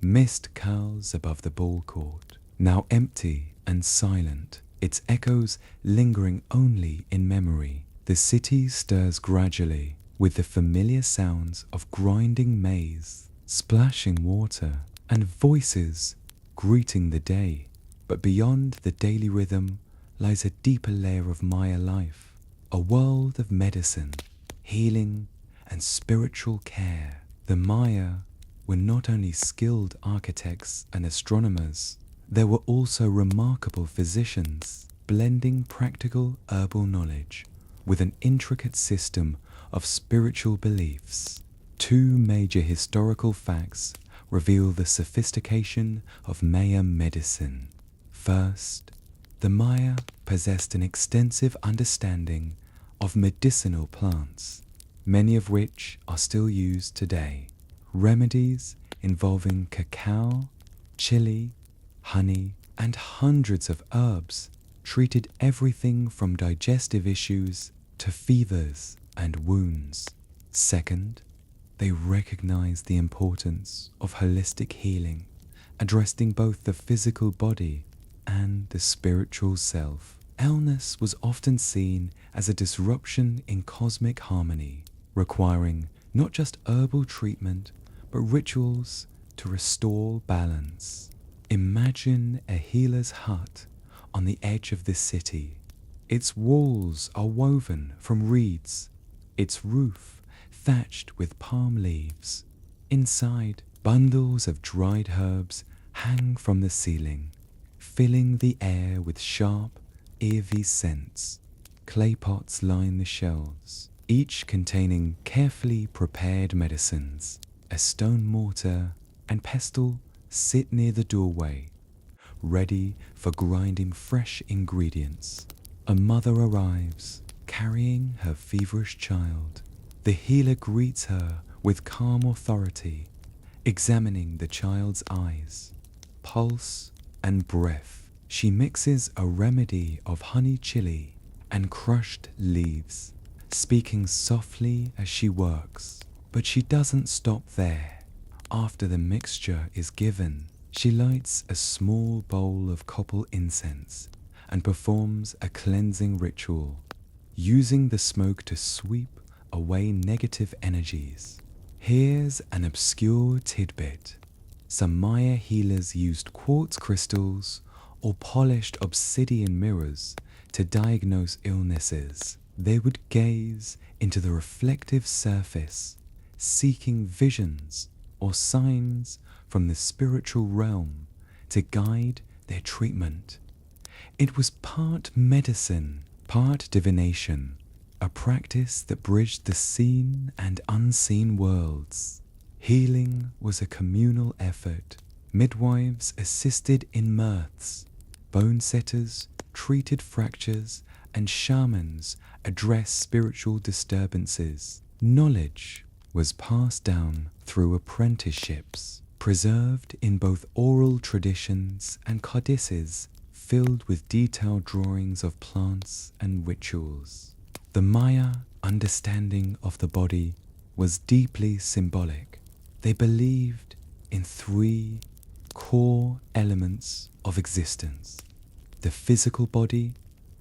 [SPEAKER 1] Mist curls above the ball court, now empty and silent, its echoes lingering only in memory. The city stirs gradually, with the familiar sounds of grinding maize, splashing water, and voices greeting the day. But beyond the daily rhythm lies a deeper layer of Maya life, a world of medicine, healing, and spiritual care. The Maya were not only skilled architects and astronomers, they were also remarkable physicians, blending practical herbal knowledge with an intricate system of spiritual beliefs. Two major historical facts reveal the sophistication of Mayan medicine. First, the Maya possessed an extensive understanding of medicinal plants, many of which are still used today. Remedies involving cacao, chili, honey, and hundreds of herbs treated everything from digestive issues to fevers and wounds. Second, they recognized the importance of holistic healing, addressing both the physical body and the spiritual self. Illness was often seen as a disruption in cosmic harmony, requiring not just herbal treatment, but rituals to restore balance. Imagine a healer's hut on the edge of this city. Its walls are woven from reeds, its roof thatched with palm leaves. Inside, bundles of dried herbs hang from the ceiling, filling the air with sharp, eerie scents. Clay pots line the shelves, each containing carefully prepared medicines. A stone mortar and pestle sit near the doorway, ready for grinding fresh ingredients. A mother arrives, carrying her feverish child. The healer greets her with calm authority, examining the child's eyes, pulse, and breath. She mixes a remedy of honey chili and crushed leaves, speaking softly as she works. But she doesn't stop there. After the mixture is given, she lights a small bowl of copal incense and performs a cleansing ritual, using the smoke to sweep away negative energies. Here's an obscure tidbit. Some Maya healers used quartz crystals or polished obsidian mirrors to diagnose illnesses. They would gaze into the reflective surface, seeking visions or signs from the spiritual realm to guide their treatment. It was part medicine, part divination, a practice that bridged the seen and unseen worlds. Healing was a communal effort. Midwives assisted in mirths, bone setters treated fractures, and shamans addressed spiritual disturbances. Knowledge was passed down through apprenticeships, preserved in both oral traditions and codices filled with detailed drawings of plants and rituals. The Maya understanding of the body was deeply symbolic. They believed in three core elements of existence: the physical body,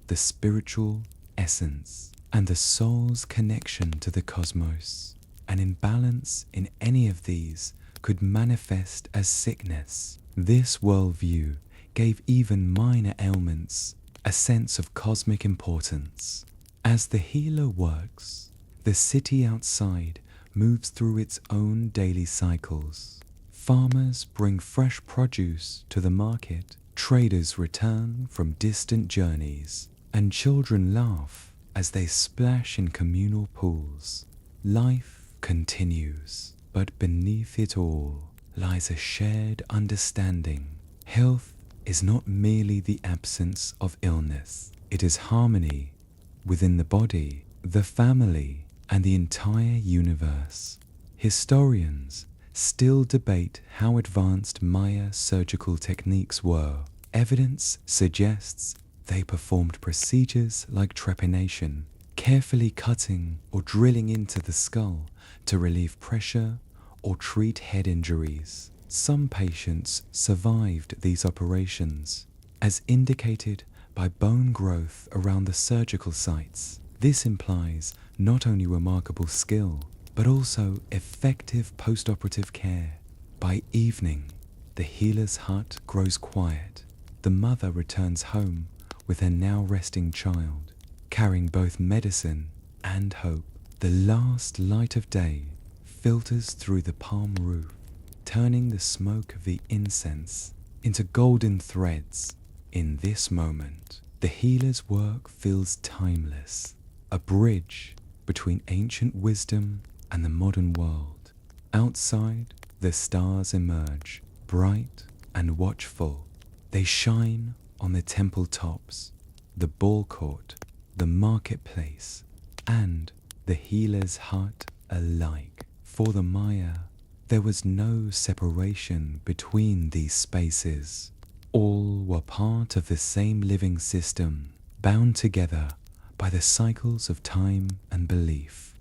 [SPEAKER 1] the spiritual essence, and the soul's connection to the cosmos. An imbalance in any of these could manifest as sickness. This worldview gave even minor ailments a sense of cosmic importance. As the healer works, the city outside moves through its own daily cycles. Farmers bring fresh produce to the market, traders return from distant journeys, and children laugh as they splash in communal pools. Life continues, but beneath it all lies a shared understanding. Health is not merely the absence of illness, it is harmony within the body, the family, and the entire universe. Historians still debate how advanced Maya surgical techniques were. Evidence suggests they performed procedures like trepanation, carefully cutting or drilling into the skull to relieve pressure or treat head injuries. Some patients survived these operations, as indicated by bone growth around the surgical sites. This implies not only remarkable skill, but also effective post-operative care. By evening, the healer's hut grows quiet. The mother returns home with her now resting child, carrying both medicine and hope. The last light of day filters through the palm roof, turning the smoke of the incense into golden threads. In this moment, the healer's work feels timeless, a bridge between ancient wisdom and the modern world. Outside, the stars emerge, bright and watchful. They shine on the temple tops, the ball court, the marketplace, and the healer's hut alike. For the Maya, there was no separation between these spaces. All were part of the same living system, bound together by the cycles of time and belief.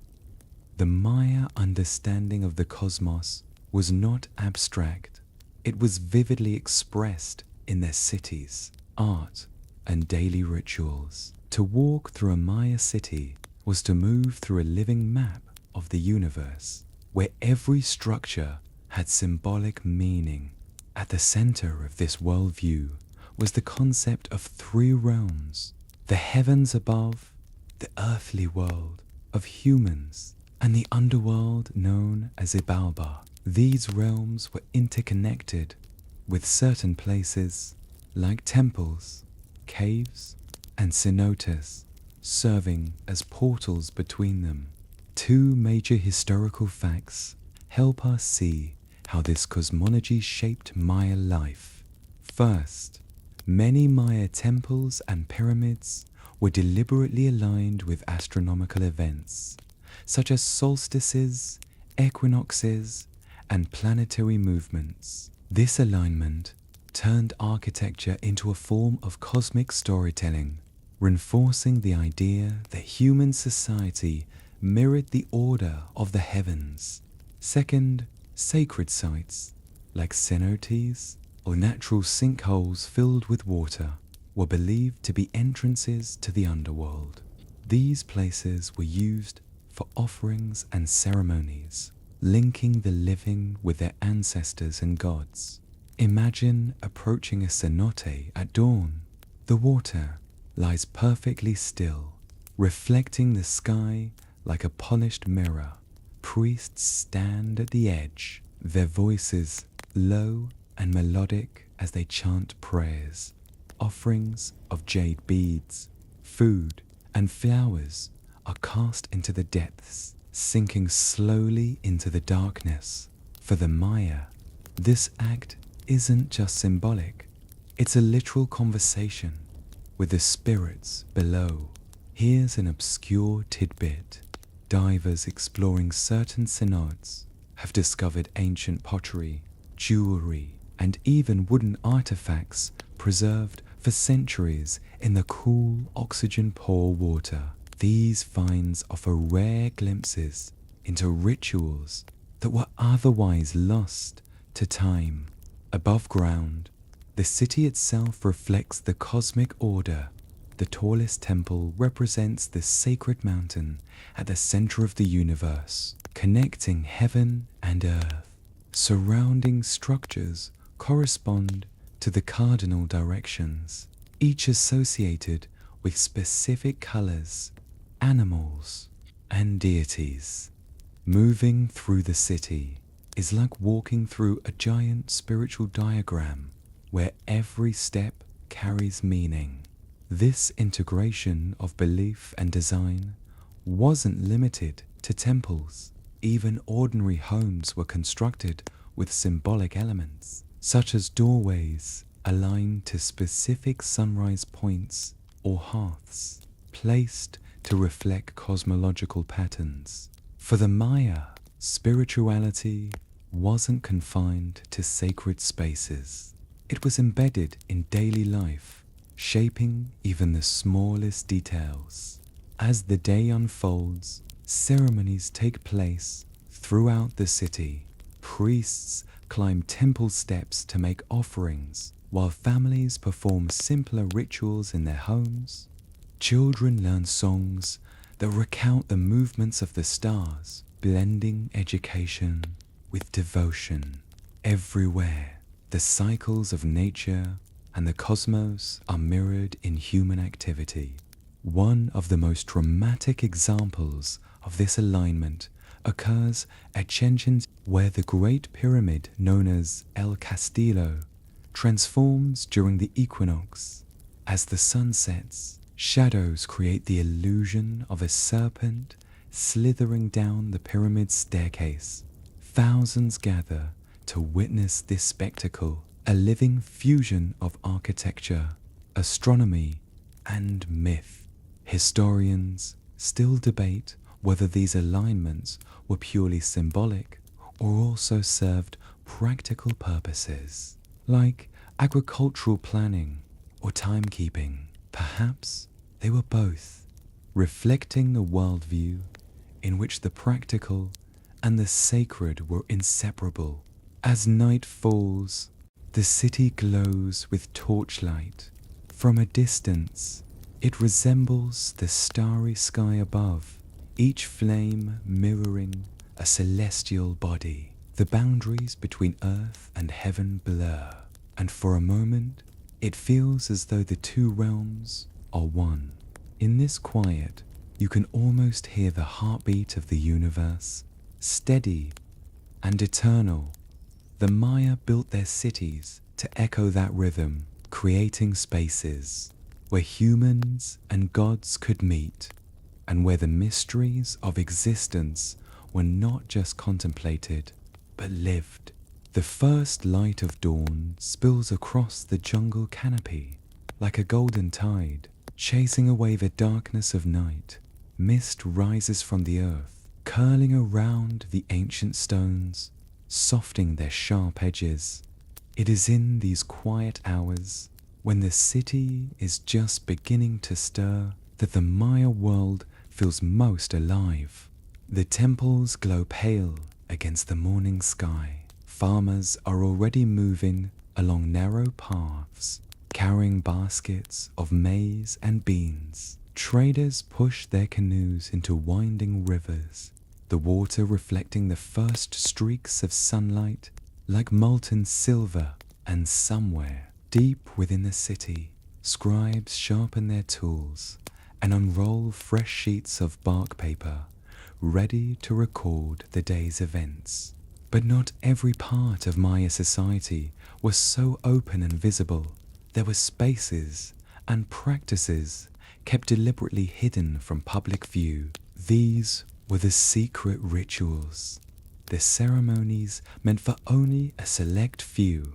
[SPEAKER 1] The Maya understanding of the cosmos was not abstract. It was vividly expressed in their cities, art, and daily rituals. To walk through a Maya city was to move through a living map of the universe, where every structure had symbolic meaning. At the center of this worldview was the concept of three realms: the heavens above, the earthly world of humans, and the underworld known as Ibalba. These realms were interconnected, with certain places, like temples, caves, and cenotes, serving as portals between them. Two major historical facts help us see how this cosmology shaped Maya life. First, many Maya temples and pyramids were deliberately aligned with astronomical events, such as solstices, equinoxes, and planetary movements. This alignment turned architecture into a form of cosmic storytelling, reinforcing the idea that human society mirrored the order of the heavens. Second, sacred sites, like cenotes or natural sinkholes filled with water, were believed to be entrances to the underworld. These places were used for offerings and ceremonies, linking the living with their ancestors and gods. Imagine approaching a cenote at dawn. The water lies perfectly still, reflecting the sky like a polished mirror. Priests stand at the edge, their voices low and melodic as they chant prayers. Offerings of jade beads, food, and flowers are cast into the depths, sinking slowly into the darkness. For the Maya, this act isn't just symbolic, it's a literal conversation with the spirits below. Here's an obscure tidbit. Divers exploring certain cenotes have discovered ancient pottery, jewelry, and even wooden artifacts preserved for centuries in the cool, oxygen-poor water. These finds offer rare glimpses into rituals that were otherwise lost to time. Above ground, the city itself reflects the cosmic order. The tallest temple represents the sacred mountain at the center of the universe, connecting heaven and earth. Surrounding structures correspond to the cardinal directions, each associated with specific colors, animals, and deities. Moving through the city is like walking through a giant spiritual diagram where every step carries meaning. This integration of belief and design wasn't limited to temples. Even ordinary homes were constructed with symbolic elements, such as doorways aligned to specific sunrise points or hearths, placed to reflect cosmological patterns. For the Maya, spirituality wasn't confined to sacred spaces. It was embedded in daily life, shaping even the smallest details. As the day unfolds, ceremonies take place throughout the city. Priests climb temple steps to make offerings, while families perform simpler rituals in their homes. Children learn songs that recount the movements of the stars, blending education with devotion. Everywhere, the cycles of nature and the cosmos are mirrored in human activity. One of the most dramatic examples of this alignment occurs at Chichen, where the Great Pyramid, known as El Castillo, transforms during the equinox. As the sun sets, shadows create the illusion of a serpent slithering down the pyramid's staircase. Thousands gather to witness this spectacle, a living fusion of architecture, astronomy, and myth. Historians still debate whether these alignments were purely symbolic or also served practical purposes, like agricultural planning or timekeeping. Perhaps they were both, reflecting the worldview in which the practical and the sacred were inseparable. As night falls, the city glows with torchlight. From a distance, it resembles the starry sky above, each flame mirroring a celestial body. The boundaries between earth and heaven blur, and for a moment, it feels as though the two realms are one. In this quiet, you can almost hear the heartbeat of the universe, steady and eternal. The Maya built their cities to echo that rhythm, creating spaces where humans and gods could meet, and where the mysteries of existence were not just contemplated, but lived. The first light of dawn spills across the jungle canopy like a golden tide, chasing away the darkness of night. Mist rises from the earth, curling around the ancient stones, softening their sharp edges. It is in these quiet hours, when the city is just beginning to stir, that the Maya world feels most alive. The temples glow pale against the morning sky. Farmers are already moving along narrow paths, carrying baskets of maize and beans. Traders push their canoes into winding rivers, the water reflecting the first streaks of sunlight like molten silver. And somewhere, deep within the city, scribes sharpen their tools and unroll fresh sheets of bark paper, ready to record the day's events. But not every part of Maya society was so open and visible. There were spaces and practices kept deliberately hidden from public view. These were the secret rituals, the ceremonies meant for only a select few,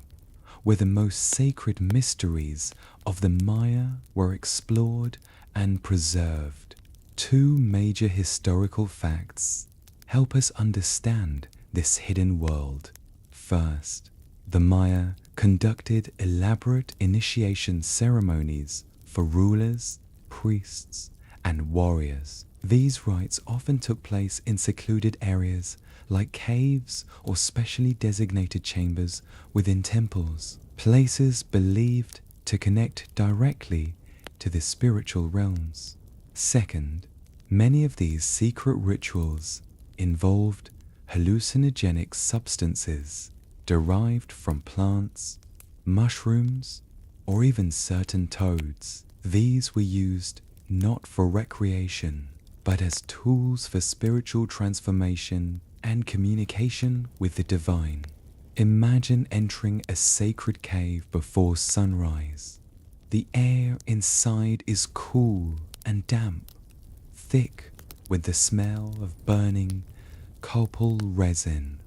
[SPEAKER 1] where the most sacred mysteries of the Maya were explored and preserved. Two major historical facts help us understand this hidden world. First, the Maya conducted elaborate initiation ceremonies for rulers, priests, and warriors. These rites often took place in secluded areas like caves or specially designated chambers within temples, places believed to connect directly to the spiritual realms. Second, many of these secret rituals involved hallucinogenic substances derived from plants, mushrooms, or even certain toads. These were used not for recreation, but as tools for spiritual transformation and communication with the divine. Imagine entering a sacred cave before sunrise. The air inside is cool and damp, thick with the smell of burning copal resin.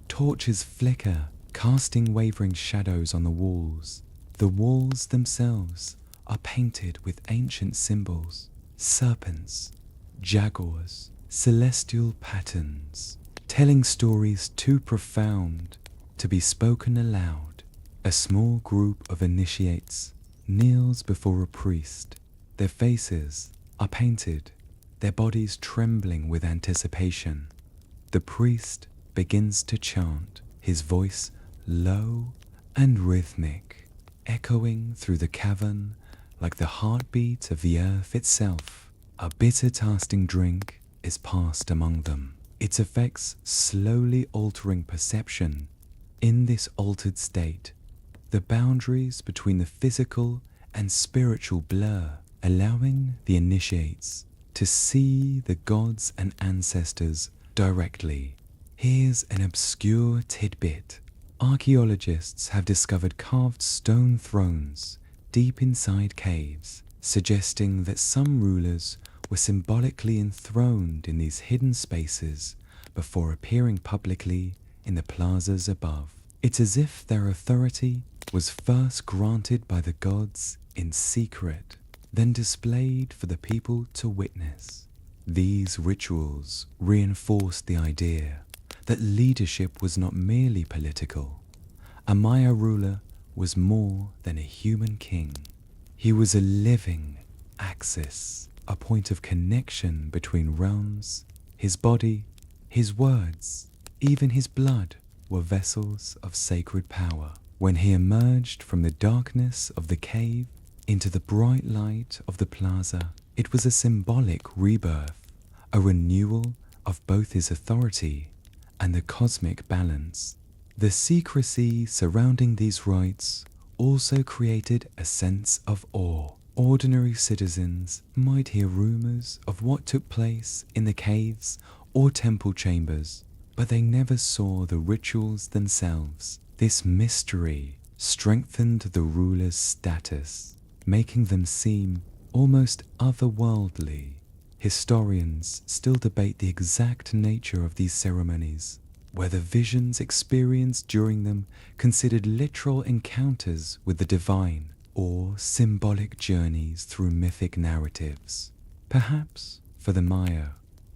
[SPEAKER 1] Torches flicker, casting wavering shadows on the walls. The walls themselves are painted with ancient symbols, serpents, jaguars, celestial patterns, telling stories too profound to be spoken aloud. A small group of initiates kneels before a priest. Their faces are painted, their bodies trembling with anticipation. The priest begins to chant, his voice low and rhythmic, echoing through the cavern like the heartbeat of the earth itself. A bitter tasting drink is passed among them, its effects slowly altering perception. In this altered state, the boundaries between the physical and spiritual blur, allowing the initiates to see the gods and ancestors directly. Here's an obscure tidbit. Archaeologists have discovered carved stone thrones deep inside caves, suggesting that some rulers were symbolically enthroned in these hidden spaces before appearing publicly in the plazas above. It's as if their authority was first granted by the gods in secret, then displayed for the people to witness. These rituals reinforced the idea that leadership was not merely political. A Maya ruler was more than a human king. He was a living axis, a point of connection between realms. His body, his words, even his blood were vessels of sacred power. When he emerged from the darkness of the cave into the bright light of the plaza, it was a symbolic rebirth, a renewal of both his authority and the cosmic balance. The secrecy surrounding these rites also created a sense of awe. Ordinary citizens might hear rumors of what took place in the caves or temple chambers, but they never saw the rituals themselves. This mystery strengthened the rulers' status, making them seem almost otherworldly. Historians still debate the exact nature of these ceremonies, whether visions experienced during them considered literal encounters with the divine or symbolic journeys through mythic narratives. Perhaps, for the Maya,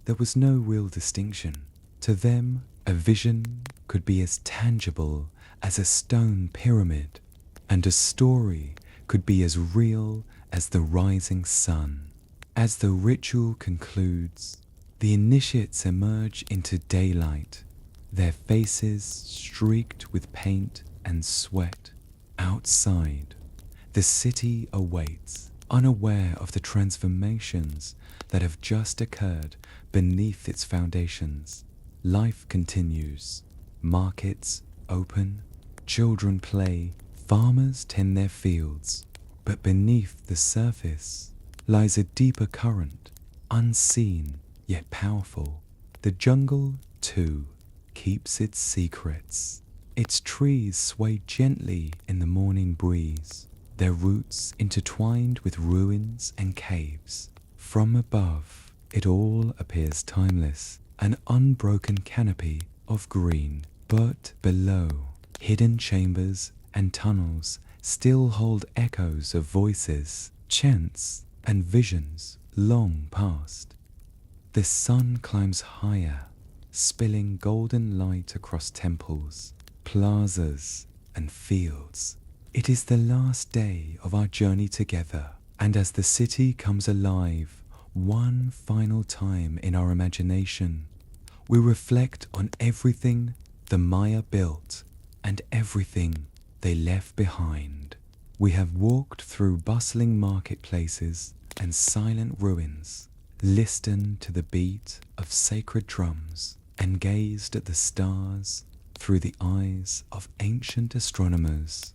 [SPEAKER 1] there was no real distinction. To them, a vision could be as tangible as a stone pyramid, and a story could be as real as the rising sun. As the ritual concludes, the initiates emerge into daylight, their faces streaked with paint and sweat. Outside, the city awaits, unaware of the transformations that have just occurred beneath its foundations. Life continues, markets open, children play, farmers tend their fields, but beneath the surface lies a deeper current, unseen yet powerful. The jungle, too, keeps its secrets. Its trees sway gently in the morning breeze, their roots intertwined with ruins and caves. From above, it all appears timeless, an unbroken canopy of green. But below, hidden chambers and tunnels still hold echoes of voices, chants, and visions long past. The sun climbs higher, spilling golden light across temples, plazas, and fields. It is the last day of our journey together, and as the city comes alive one final time in our imagination, we reflect on everything the Maya built and everything they left behind. We have walked through bustling marketplaces and silent ruins, listened to the beat of sacred drums, and gazed at the stars through the eyes of ancient astronomers.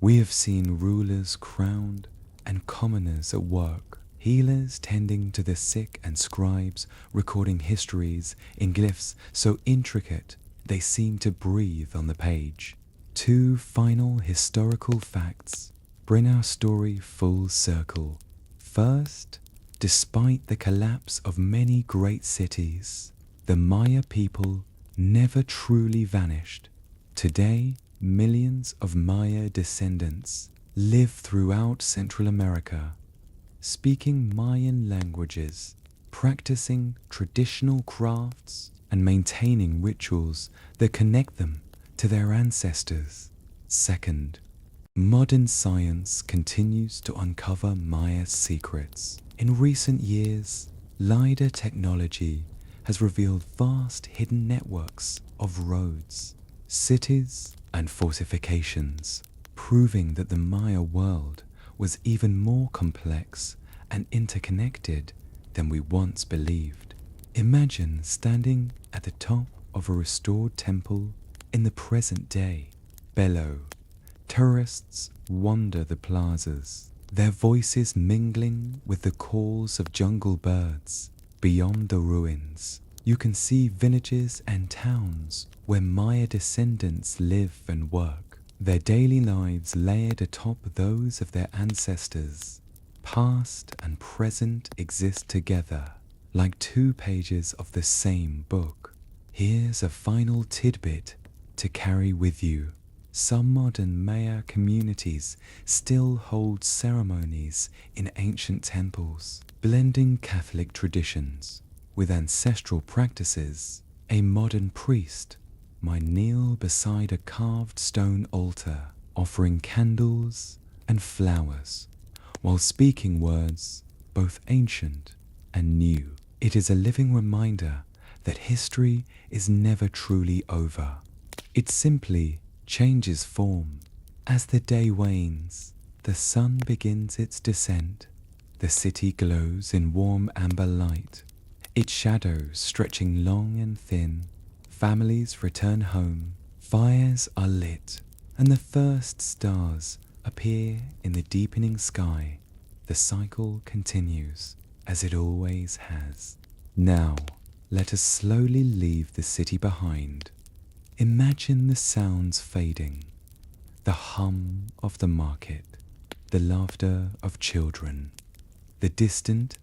[SPEAKER 1] We have seen rulers crowned and commoners at work, healers tending to the sick and scribes recording histories in glyphs so intricate they seem to breathe on the page. Two final historical facts bring our story full circle. First, despite the collapse of many great cities, the Maya people never truly vanished. Today, millions of Maya descendants live throughout Central America, speaking Mayan languages, practicing traditional crafts, and maintaining rituals that connect them to their ancestors. Second, modern science continues to uncover Maya's secrets. In recent years, LiDAR technology has revealed vast hidden networks of roads, cities, and fortifications, proving that the Maya world was even more complex and interconnected than we once believed. Imagine standing at the top of a restored temple in the present day. Below, tourists wander the plazas, their voices mingling with the calls of jungle birds. Beyond the ruins, you can see villages and towns where Maya descendants live and work, their daily lives layered atop those of their ancestors. Past and present exist together, like two pages of the same book. Here's a final tidbit to carry with you. Some modern Maya communities still hold ceremonies in ancient temples, blending Catholic traditions with ancestral practices. A modern priest might kneel beside a carved stone altar, offering candles and flowers, while speaking words both ancient and new. It is a living reminder that history is never truly over. It simply changes form. As the day wanes, the sun begins its descent. The city glows in warm amber light, its shadows stretching long and thin. Families return home, fires are lit, and the first stars appear in the deepening sky. The cycle continues, as it always has. Now, let us slowly leave the city behind. Imagine the sounds fading, the hum of the market, the laughter of children, the distant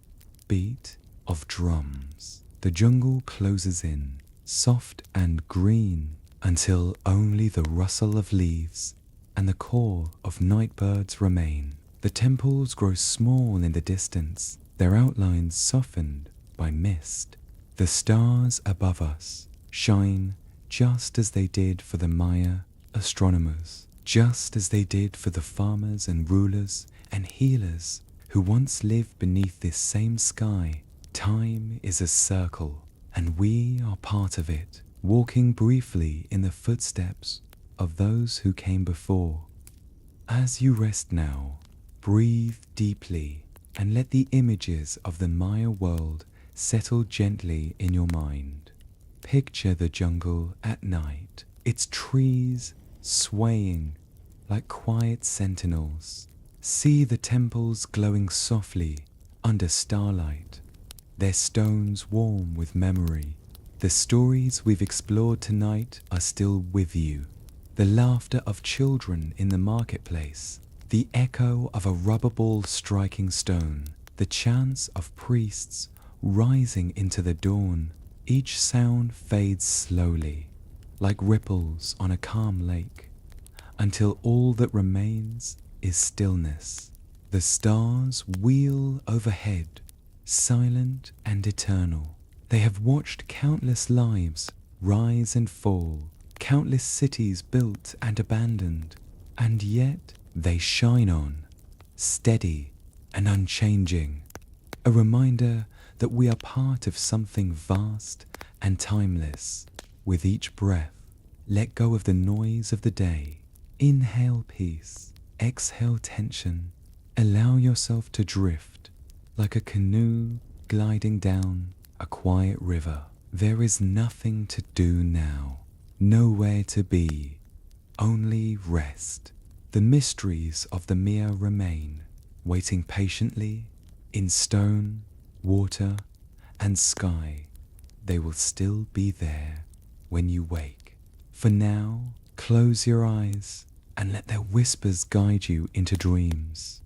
[SPEAKER 1] beat of drums. The jungle closes in, soft and green, until only the rustle of leaves and the call of night birds remain. The temples grow small in the distance, their outlines softened by mist. The stars above us shine just as they did for the Maya astronomers, just as they did for the farmers and rulers and healers who once lived beneath this same sky. Time is a circle, and we are part of it, walking briefly in the footsteps of those who came before. As you rest now, breathe deeply and let the images of the Maya world settle gently in your mind. Picture the jungle at night, its trees swaying like quiet sentinels. See the temples glowing softly under starlight, their stones warm with memory. The stories we've explored tonight are still with you. The laughter of children in the marketplace, the echo of a rubber ball striking stone, the chants of priests rising into the dawn. Each sound fades slowly, like ripples on a calm lake, until all that remains is stillness. The stars wheel overhead, silent and eternal. They have watched countless lives rise and fall, countless cities built and abandoned, and yet they shine on, steady and unchanging, a reminder that we are part of something vast and timeless. With each breath, let go of the noise of the day. Inhale peace, exhale tension. Allow yourself to drift like a canoe gliding down a quiet river. There is nothing to do now, nowhere to be, only rest. The mysteries of the Maya remain, waiting patiently in stone, water, and sky. They will still be there when you wake. For now, close your eyes and let their whispers guide you into dreams.